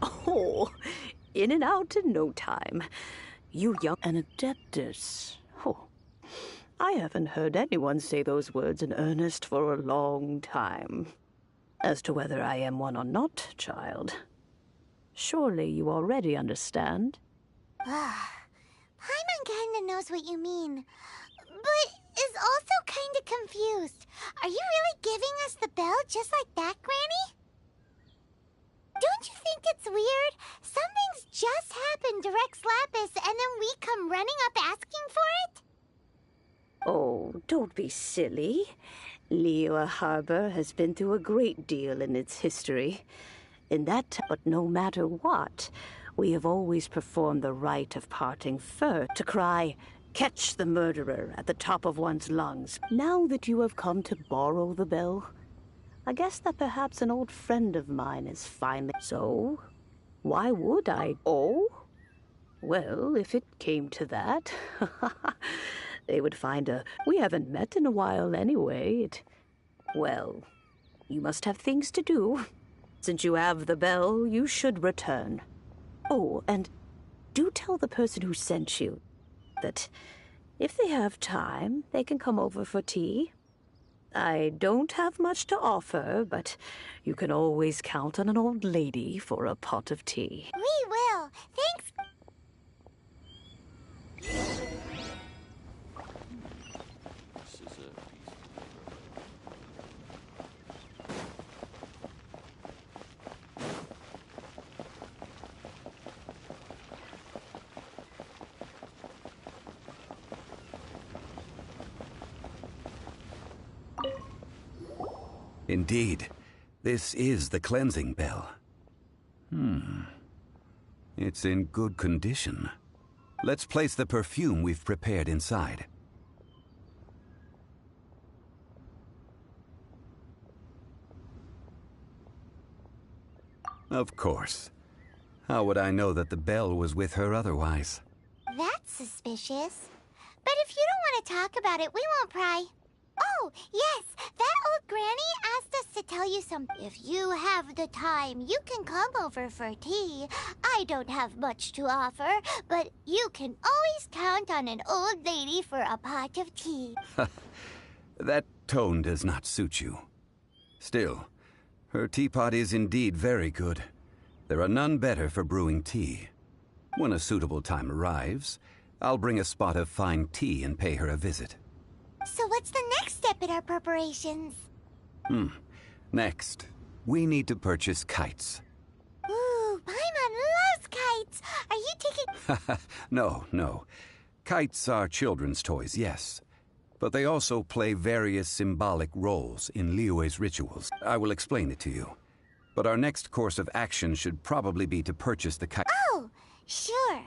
Oh, in and out in no time. You young and adeptus. Oh, I haven't heard anyone say those words in earnest for a long time. As to whether I am one or not, child, surely you already understand. Paimon kinda knows what you mean, but is also kinda confused. Are you really giving us the bell just like that, Granny? Don't you think it's weird? Something's just happened to Rex Lapis and then we come running up asking for it? Oh, don't be silly. Liyue Harbor has been through a great deal in its history. But no matter what, we have always performed the rite of parting first to cry, "Catch the murderer," at the top of one's lungs. Now that you have come to borrow the bell, I guess that perhaps an old friend of mine is finally... So, why would I? Oh? Well, if it came to that, they would find we haven't met in a while anyway. Well, you must have things to do. Since you have the bell, you should return. Oh, and do tell the person who sent you that if they have time, they can come over for tea. I don't have much to offer, but you can always count on an old lady for a pot of tea. We will. Thanks. Indeed, this is the cleansing bell. It's in good condition. Let's place the perfume we've prepared inside. Of course. How would I know that the bell was with her otherwise? That's suspicious. But if you don't want to talk about it, we won't pry. Oh, yes, that old granny asked us to tell you something. If you have the time, you can come over for tea. I don't have much to offer, but you can always count on an old lady for a pot of tea. That tone does not suit you. Still, her teapot is indeed very good. There are none better for brewing tea. When a suitable time arrives, I'll bring a spot of fine tea and pay her a visit. So what's the next step in our preparations? Next, we need to purchase kites. Ooh, Paimon loves kites! Are you taking... No. Kites are children's toys, yes. But they also play various symbolic roles in Liyue's rituals. I will explain it to you. But our next course of action should probably be to purchase the kite. Oh, sure.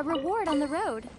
reward on the road.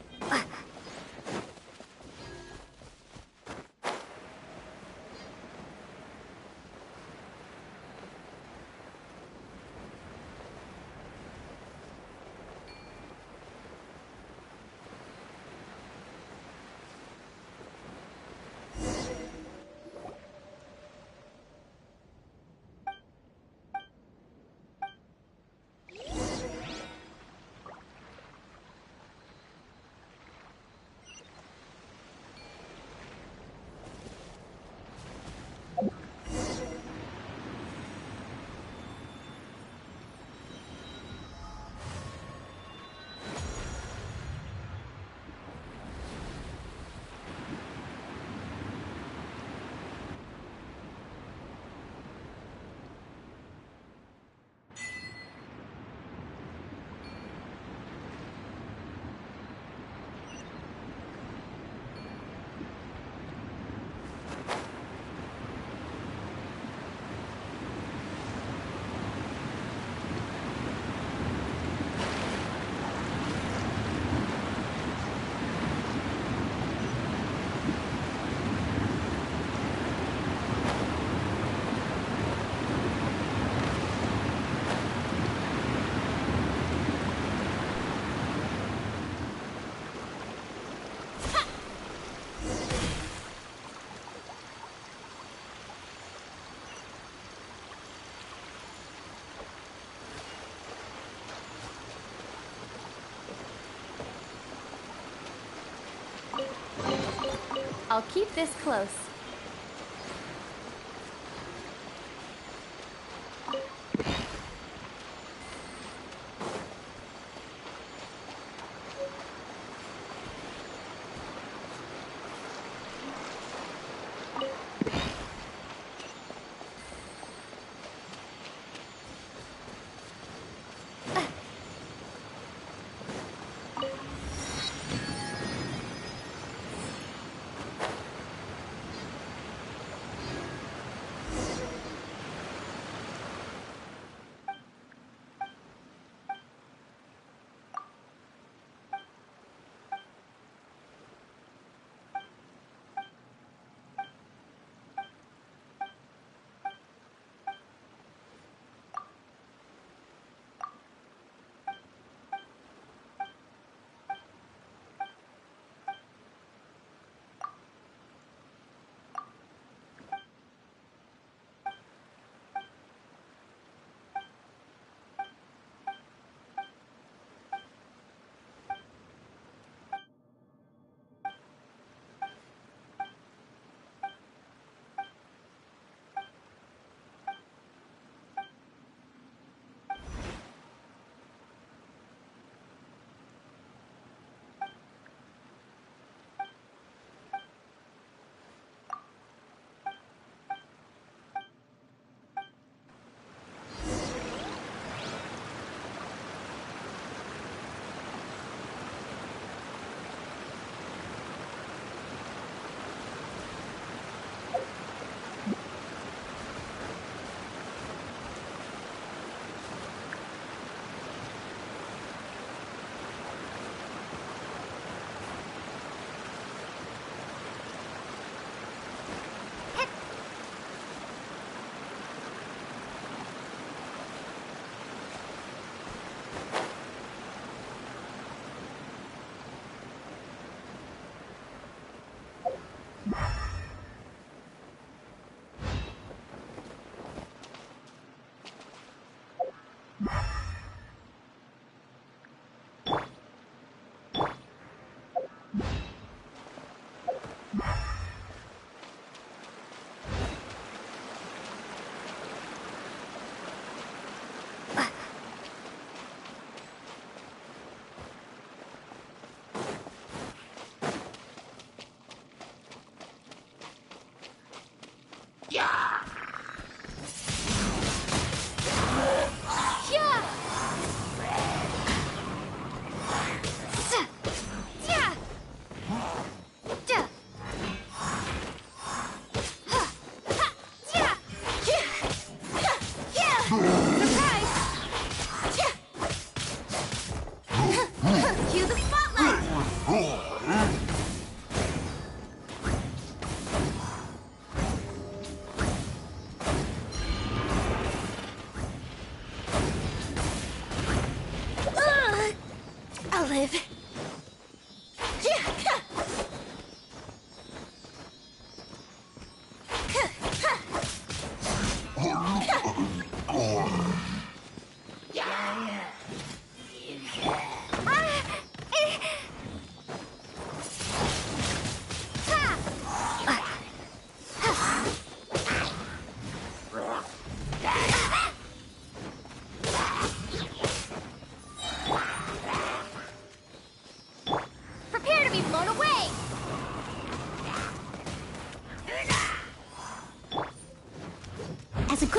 I'll keep this close.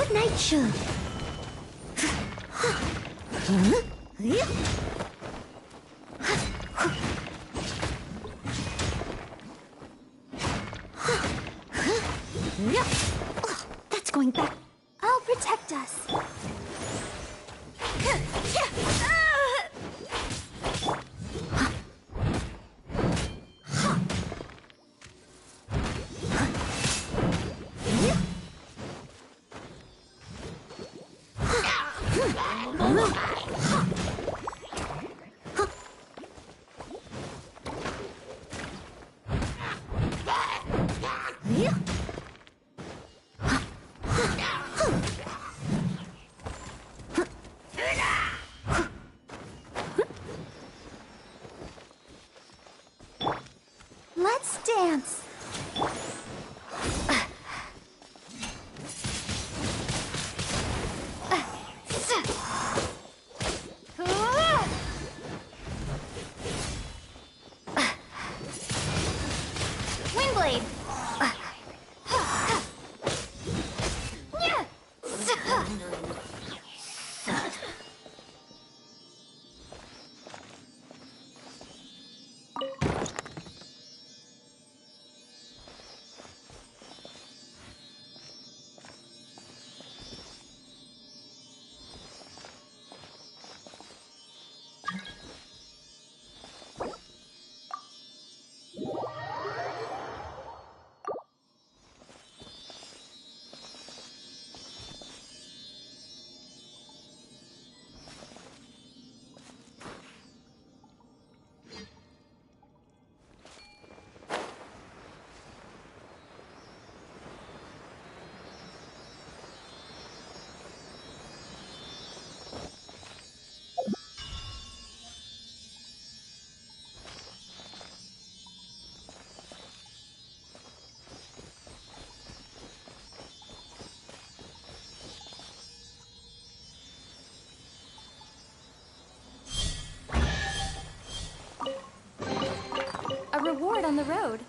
Good night, Shun. That's going back. I'll protect us. Let's dance. Windblade. A reward on the road.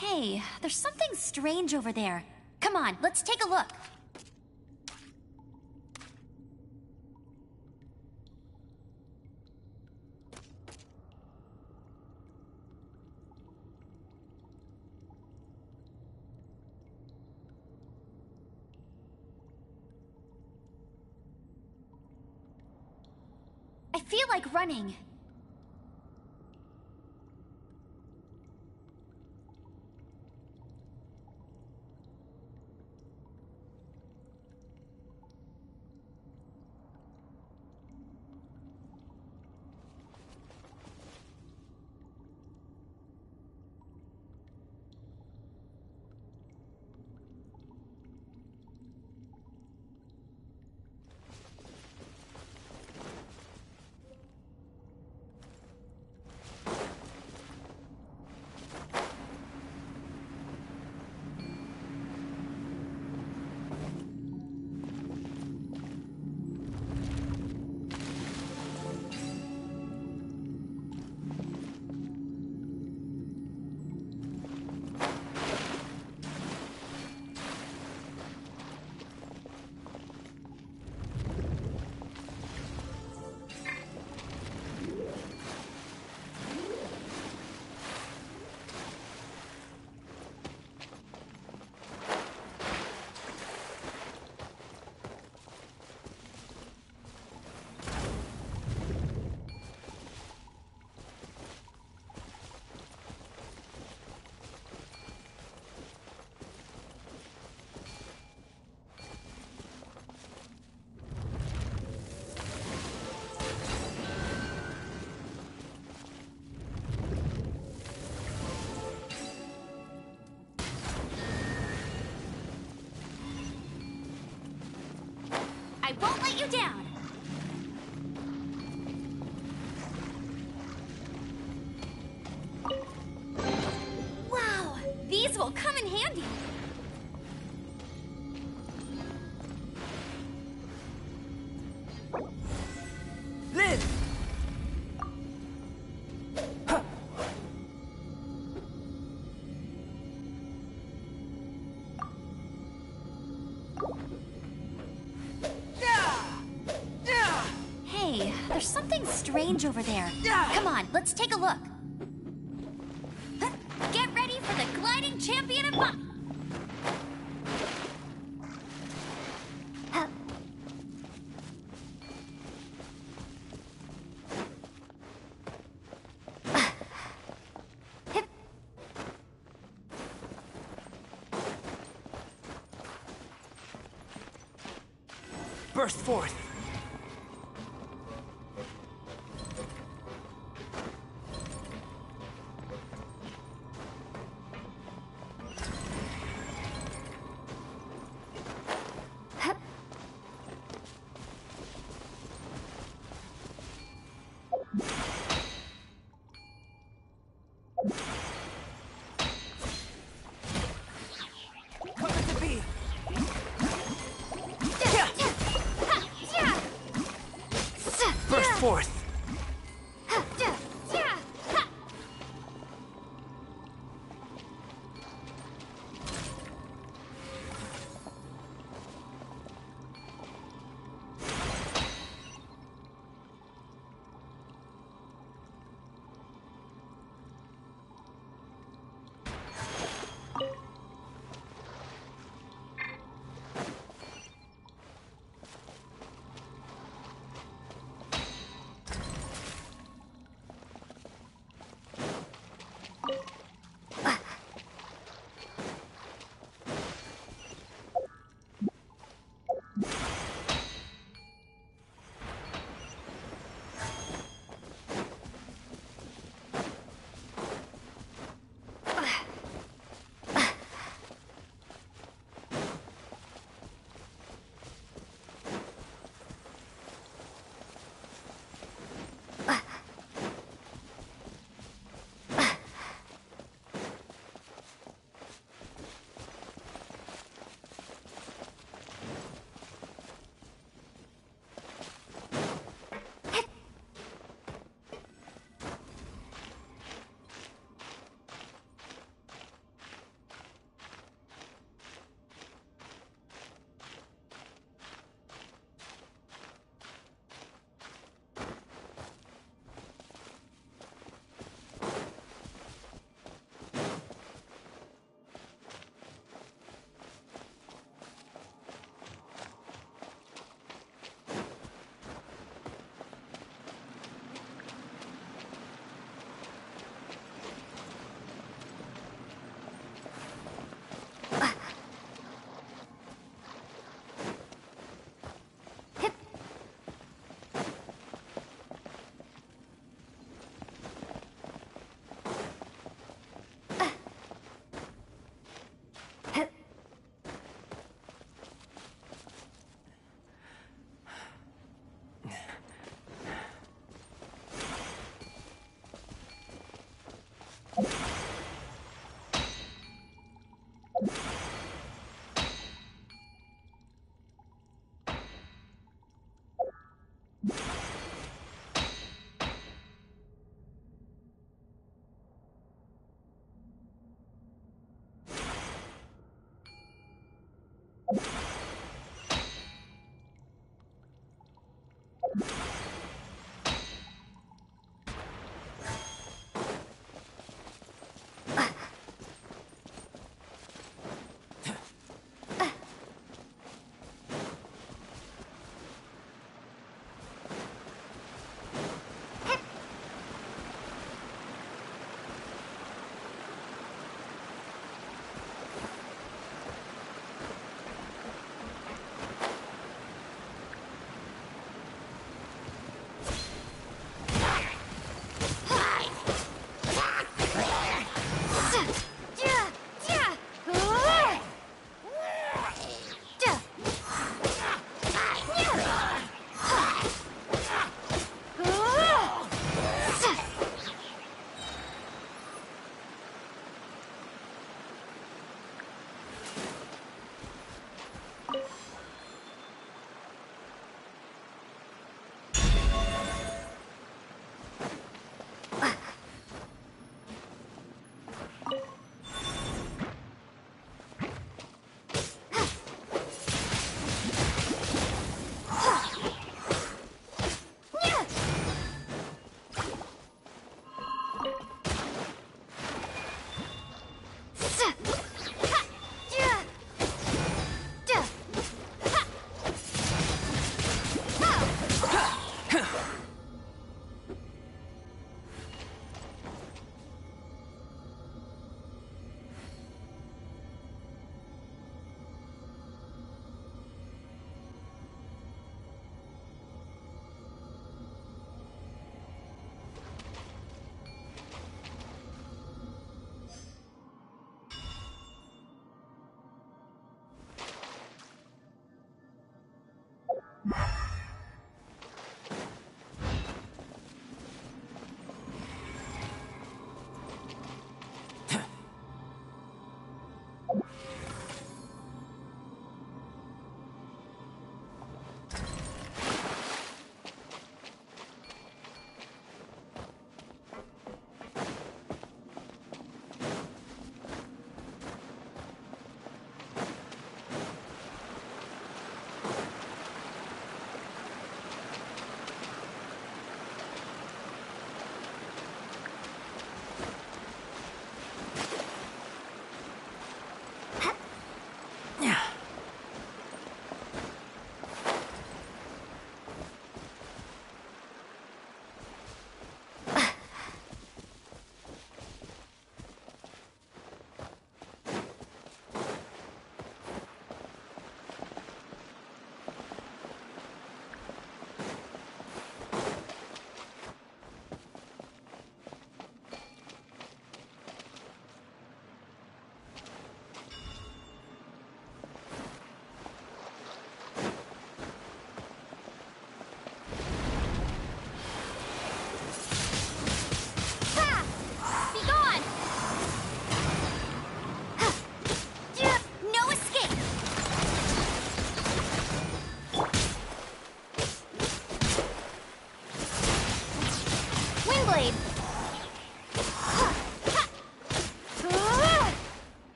Hey, there's something strange over there. Come on, let's take a look. I feel like running. I won't let you down! Wow! These will come in handy! Liz! Hey, there's something strange over there. Come on, let's take a look. Get ready for the gliding champion of Mach. Burst forth! Burst forth!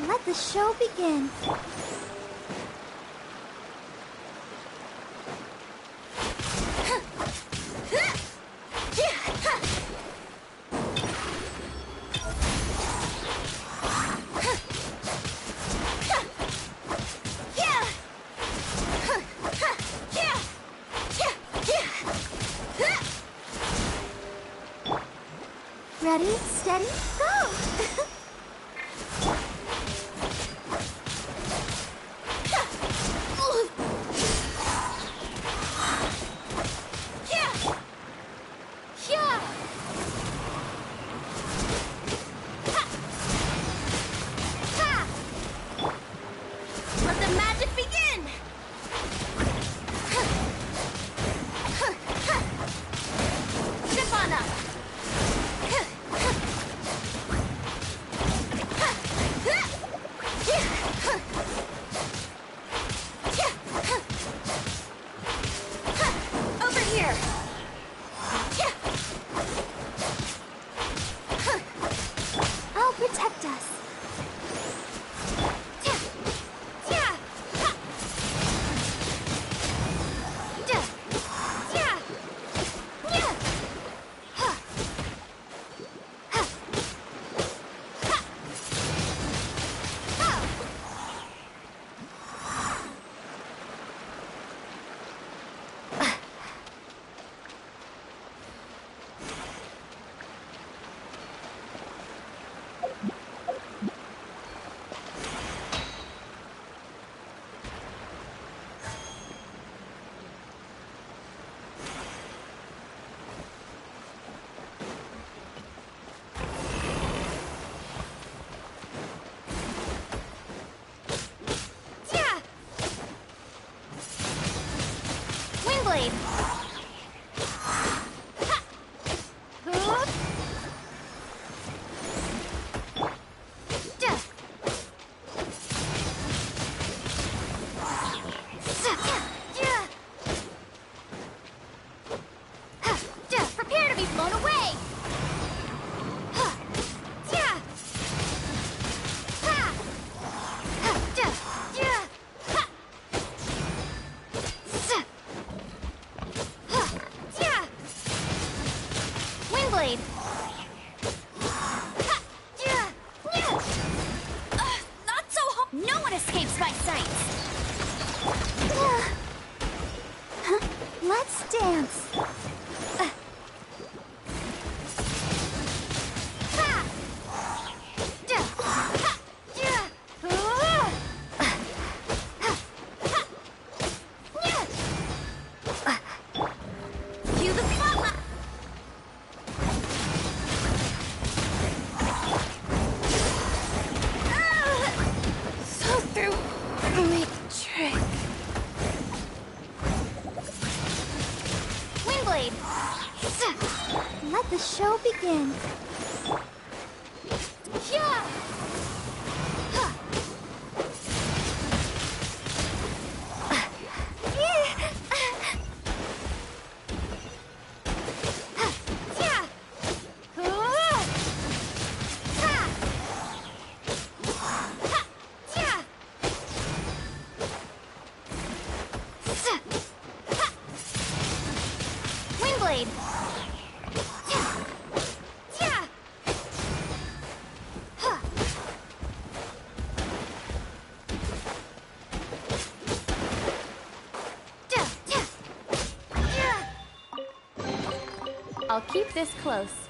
Let the show begin. Ready, steady, go! Let the magic begin! Step on up! Over here! I'll protect us. Windblade! Prepare to be blown away! Windblade! Not so no one escapes my sight! Let's dance. Cue the spotlight! So through my trick. Windblade! Let the show begin. Windblade! I'll keep this close.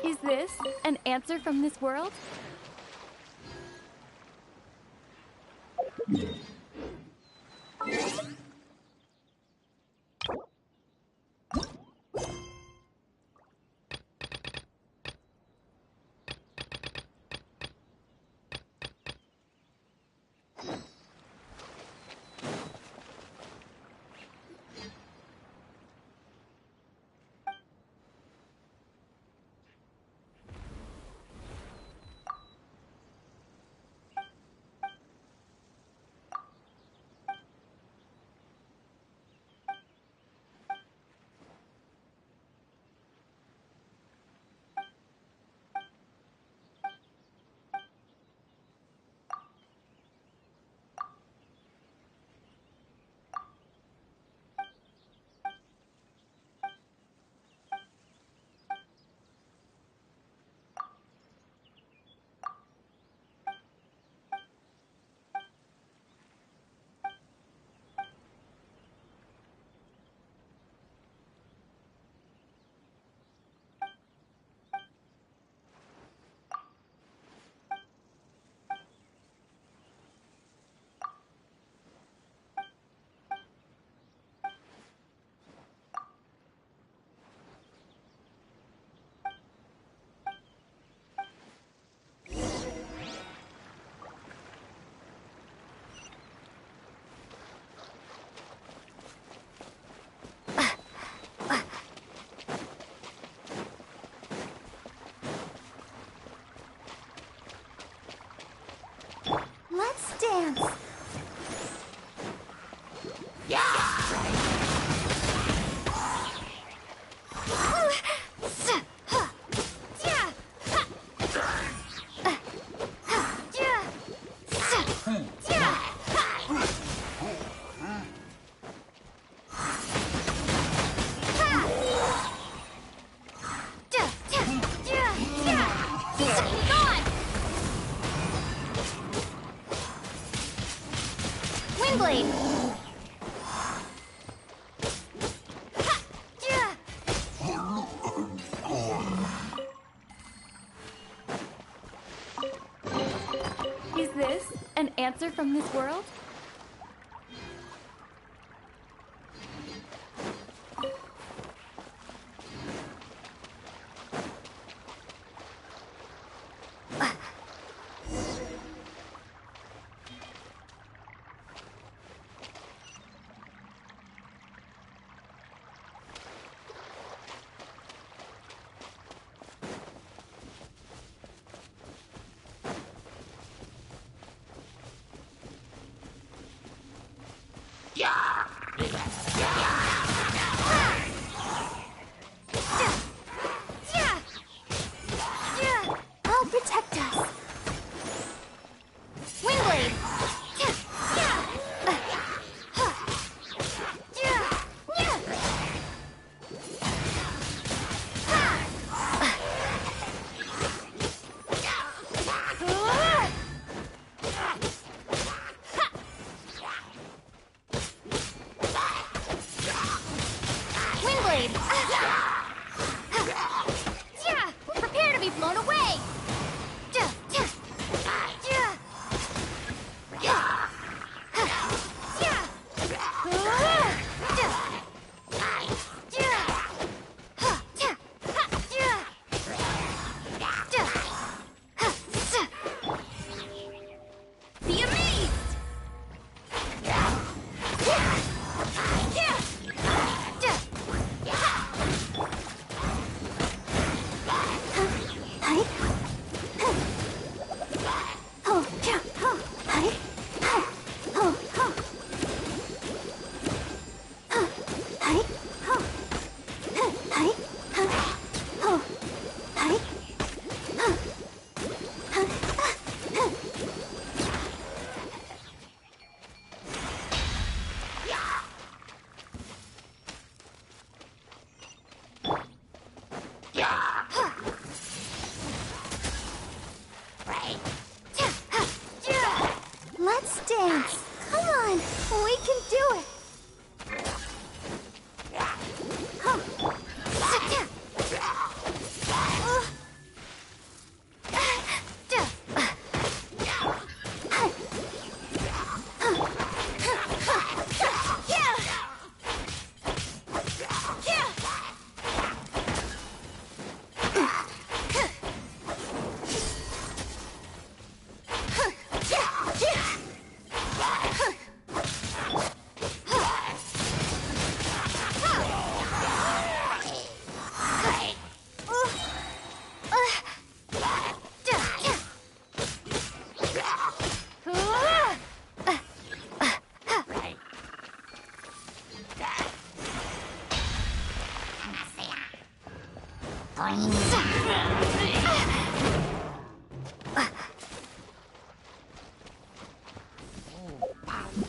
Is this an answer from this world? dance! Windblade! Is this an answer from this world? I'll protect us. Windblade! Windblade! Prepare to be blown away! Be amazed! Let's dance. Come on, we can do it.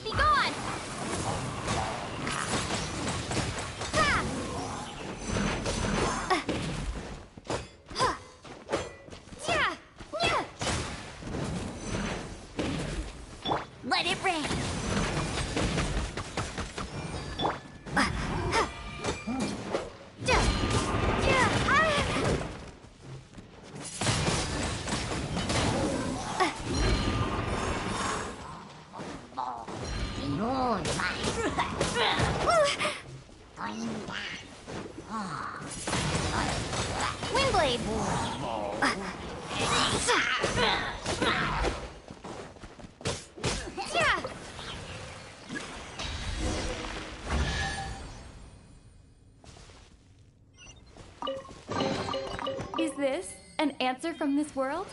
Be gone! Let it rain. Windblade! Is this an answer from this world?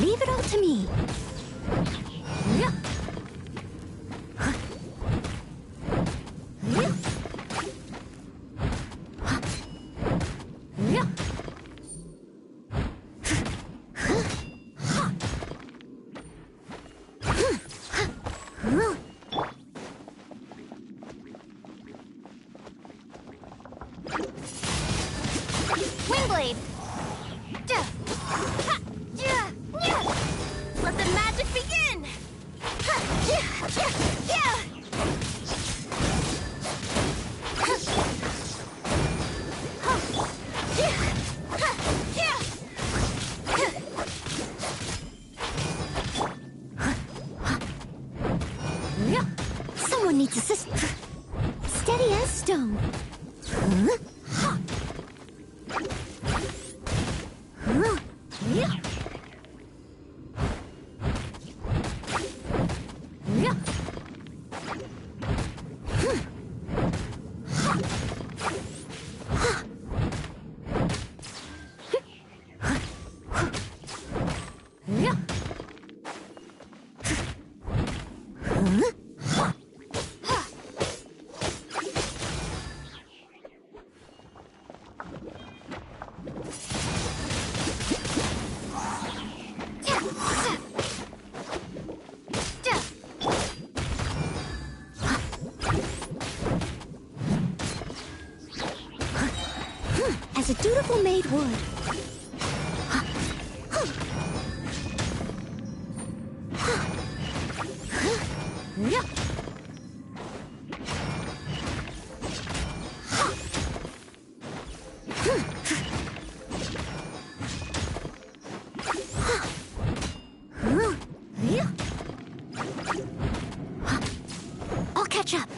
Leave it all to me. Windblade! Let the magic begin! Someone needs assistance. Steady as stone. As a dutiful maid would. I'll catch up.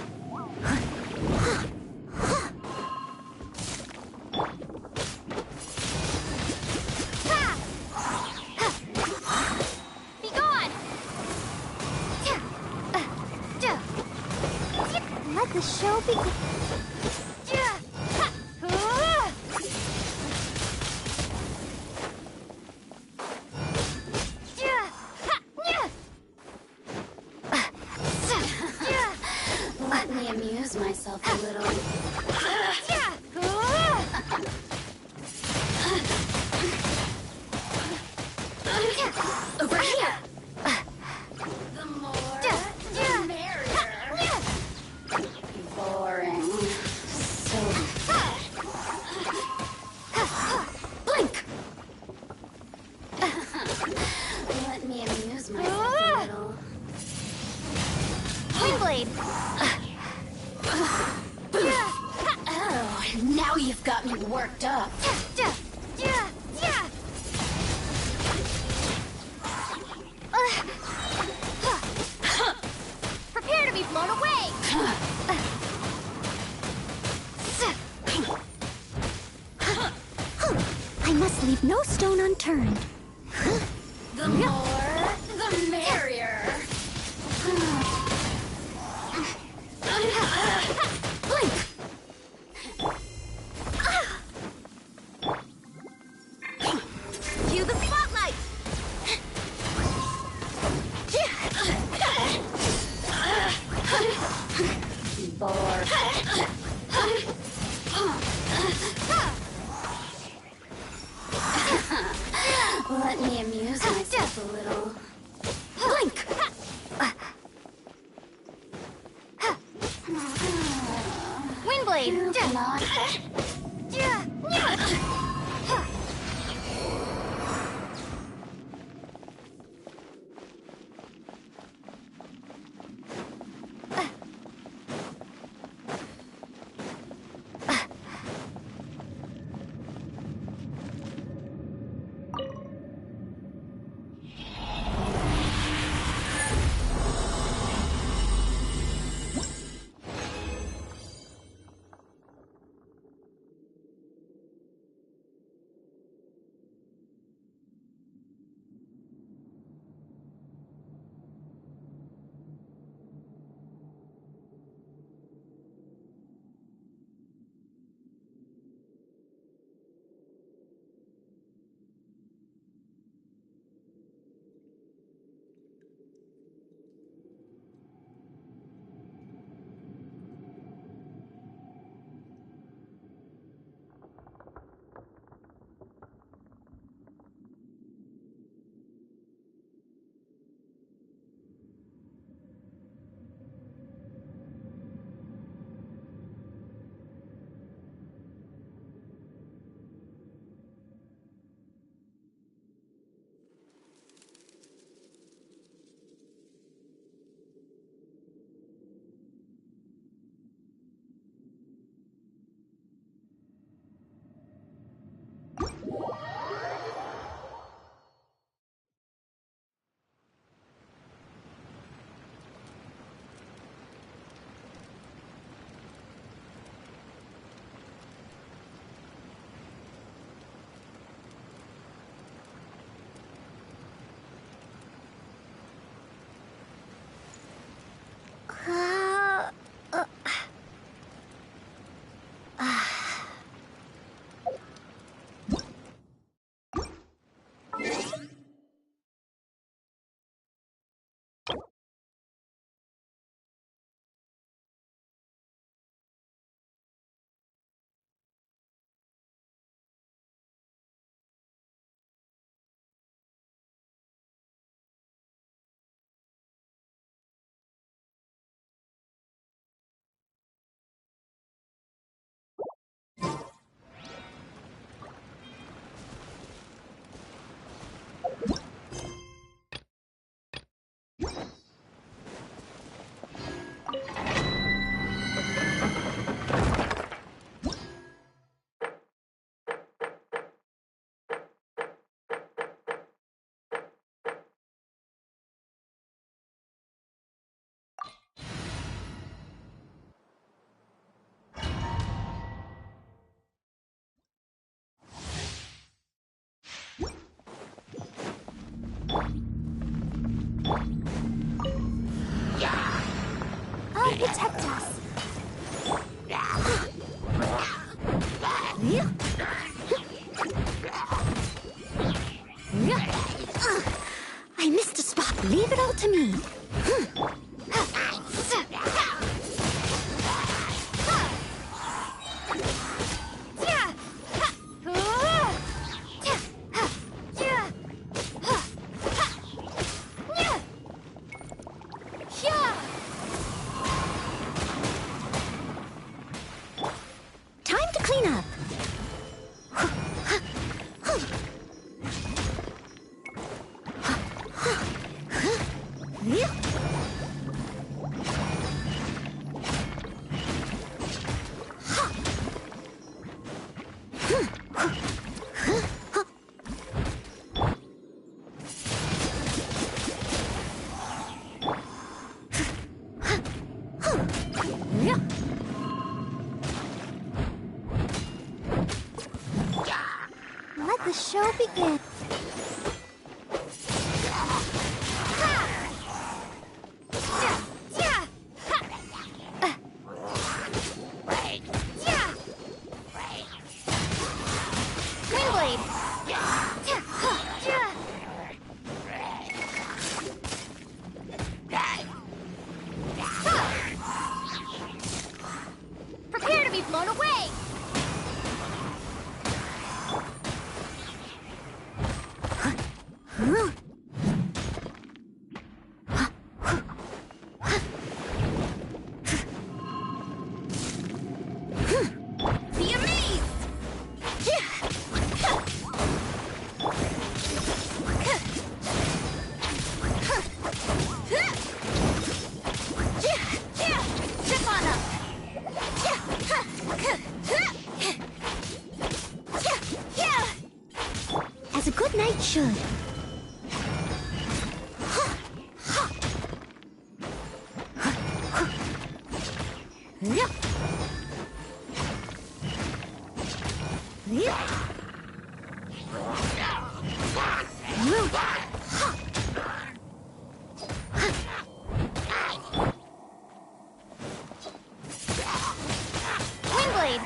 Let the show begin. Let me amuse myself a little. Over here! The more, the merrier. Boring. So... Blink! Let me amuse myself a little. Windblade! Oh, now you've got me worked up. Prepare to be blown away! I must leave no stone unturned. The more, the merrier. Blink! Cue the spotlight! Bore. Let me amuse myself a little. Blink! Windblade! You cannot. I'll protect us. I missed a spot. Leave it all to me. Let the show begin. Prepare to be blown away! Be amazed! Step on up! As a good knight should. Windblade!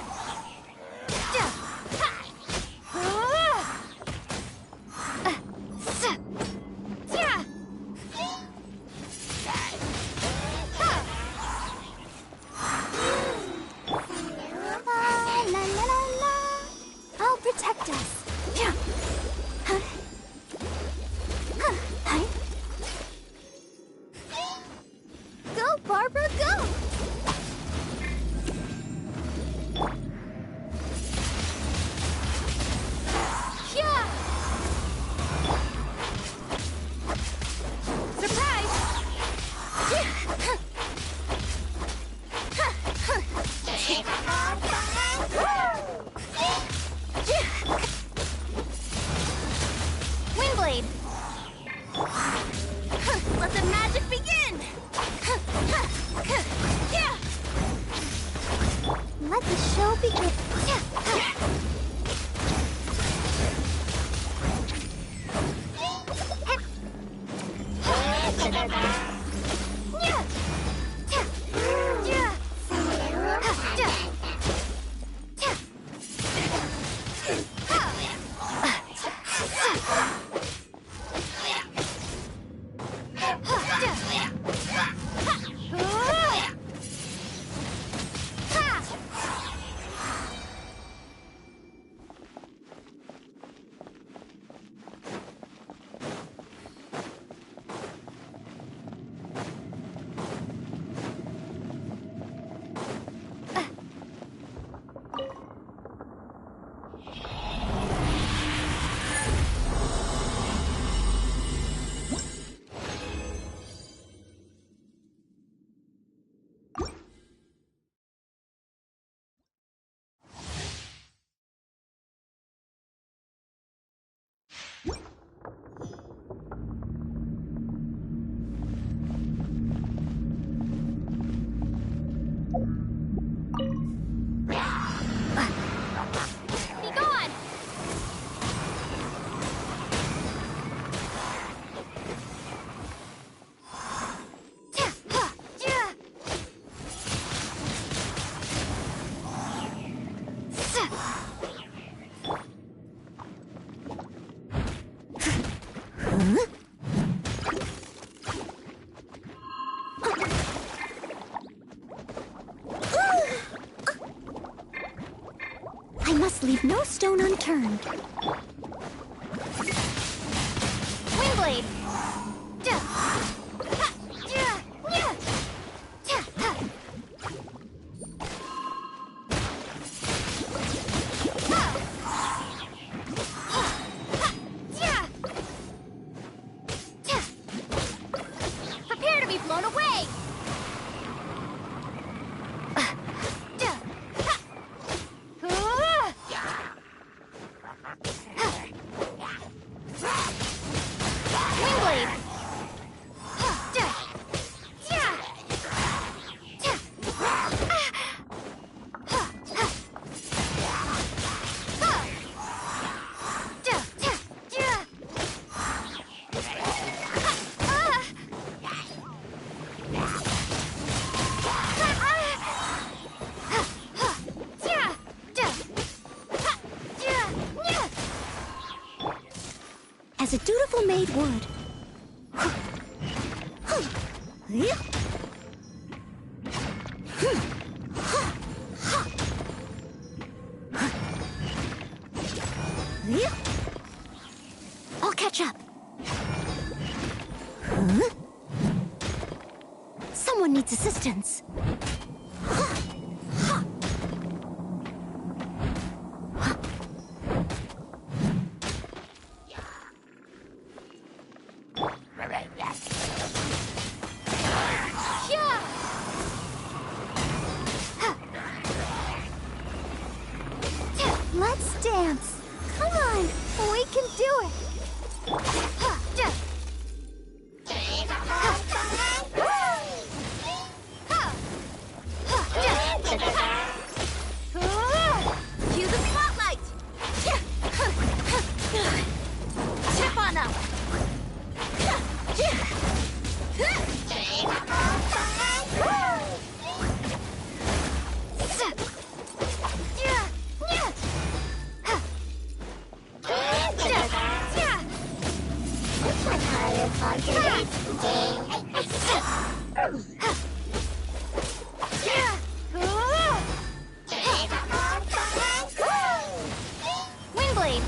I'll protect us. Go, Barbara, go! Windblade! Let the magic begin! Let the show begin. I must leave no stone unturned. Windblade! beautiful-made wood. I'll catch up. Someone needs assistance. Let's dance. Come on, we can do it. Cue the spotlight. Chip on up. Windblade.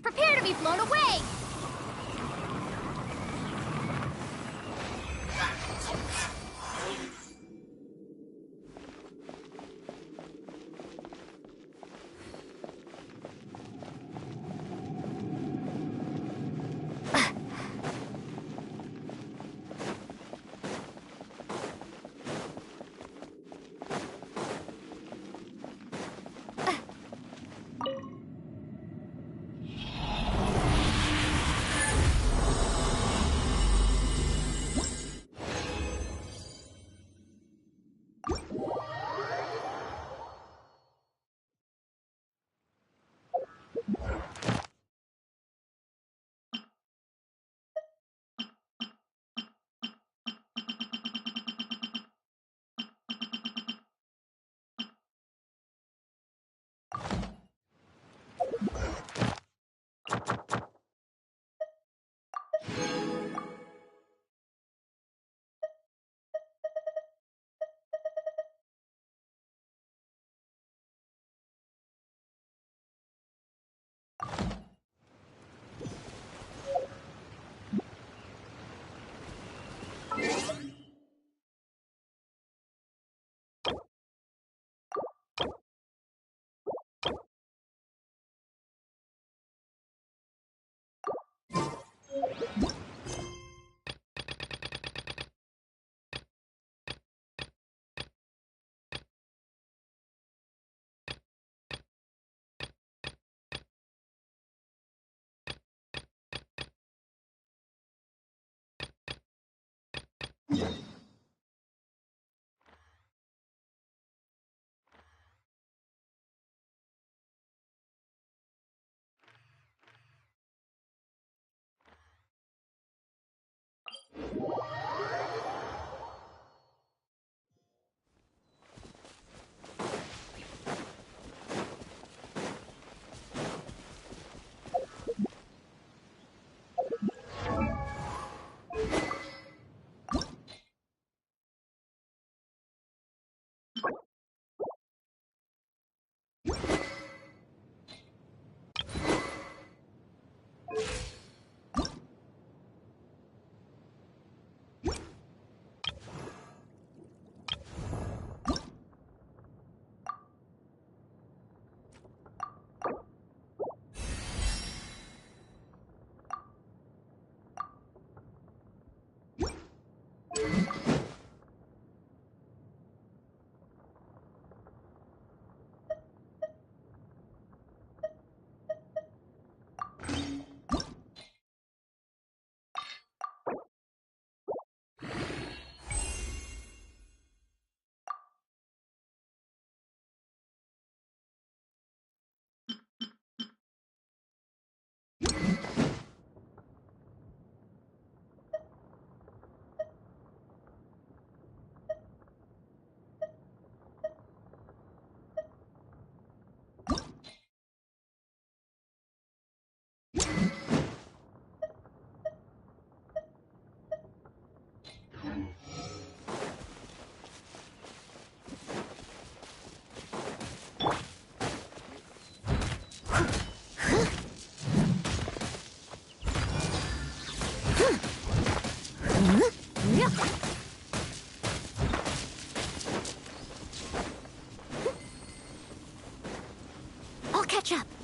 Prepare to be blown away. catch up.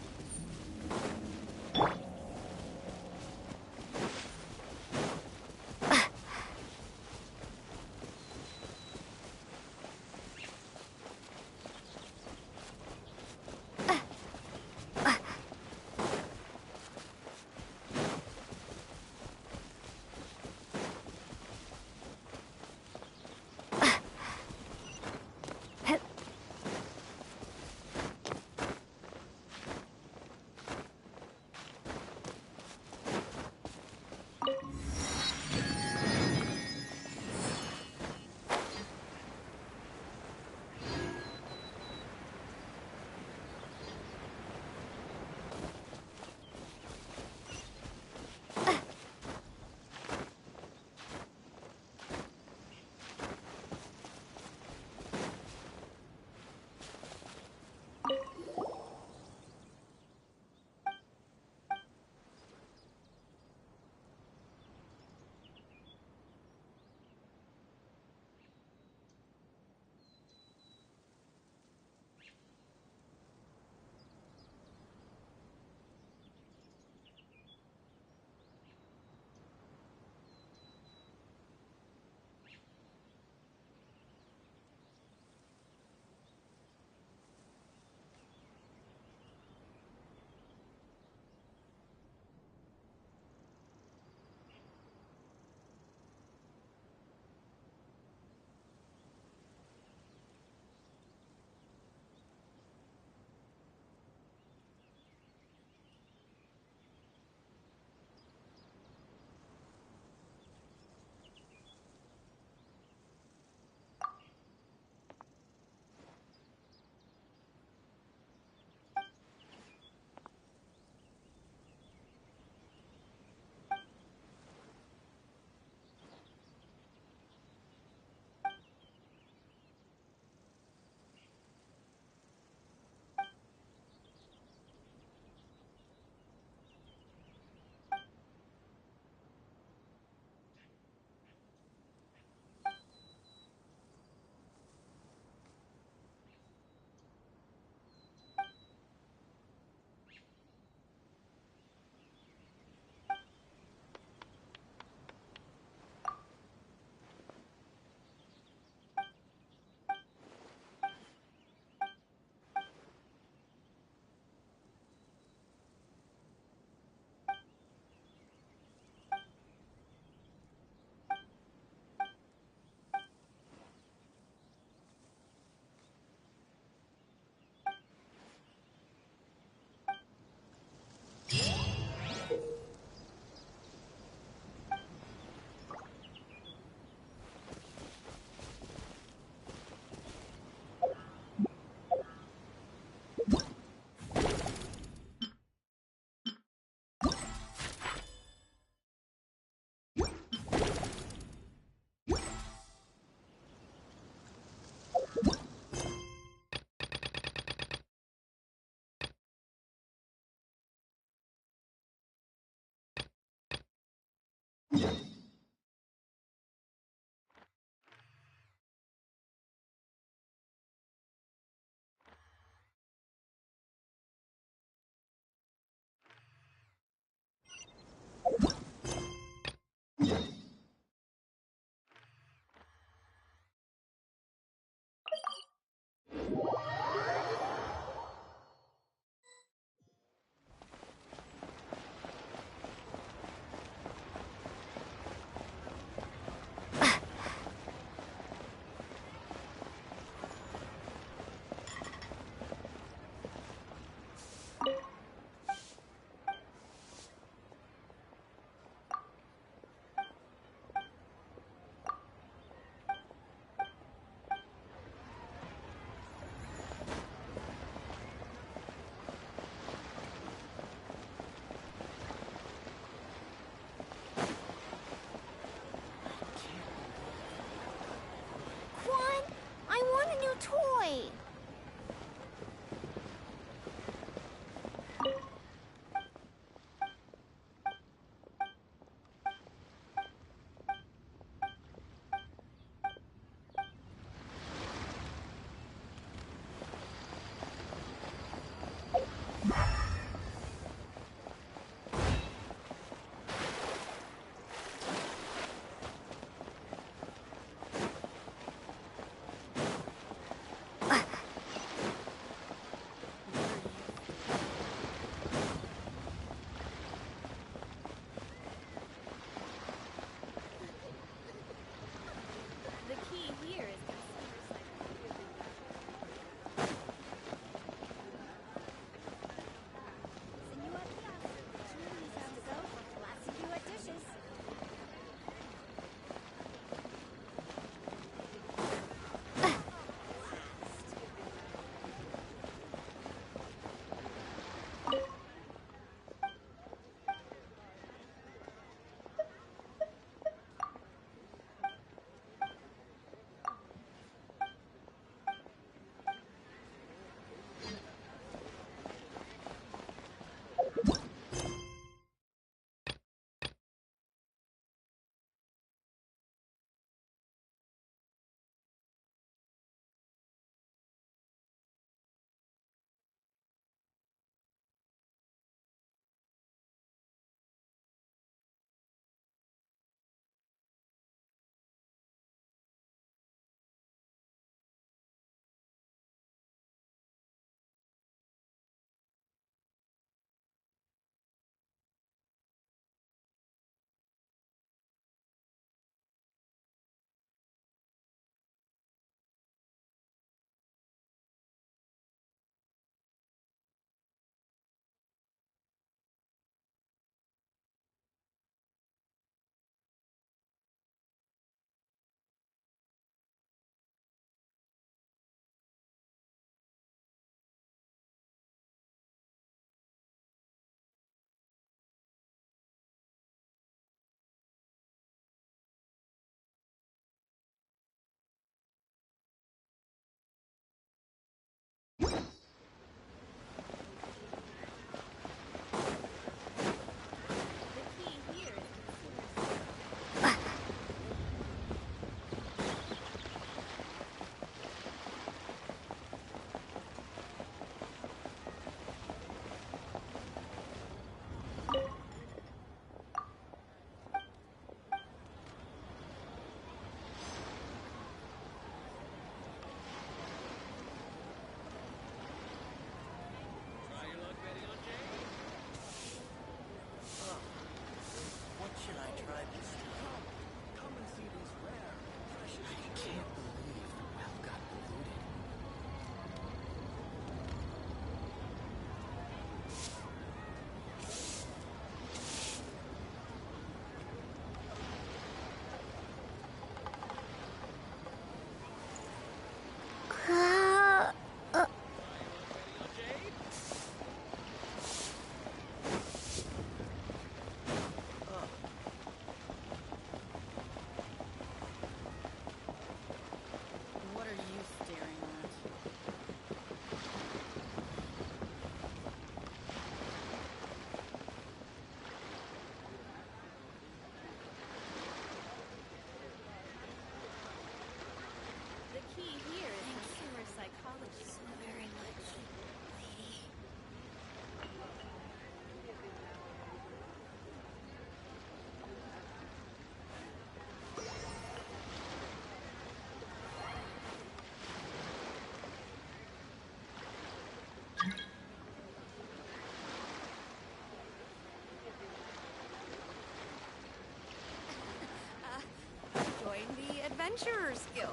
Adventurers Guild.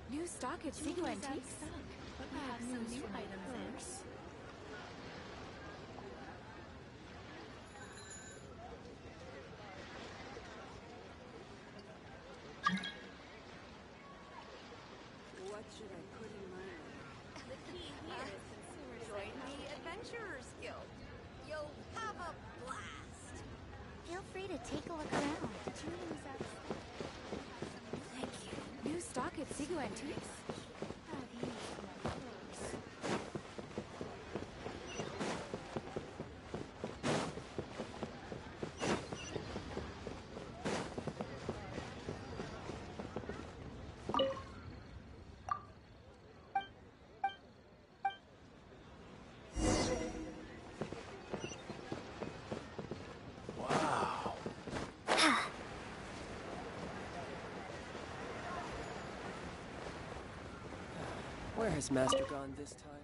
New stock at Sigo Antiques. We have some new items in. What should I put in my The key here is consumer Join the Adventurers Guild. You'll have a blast. Feel free to take a look around. Thank you. New stock at Sigo Antiques. Where has Master gone this time?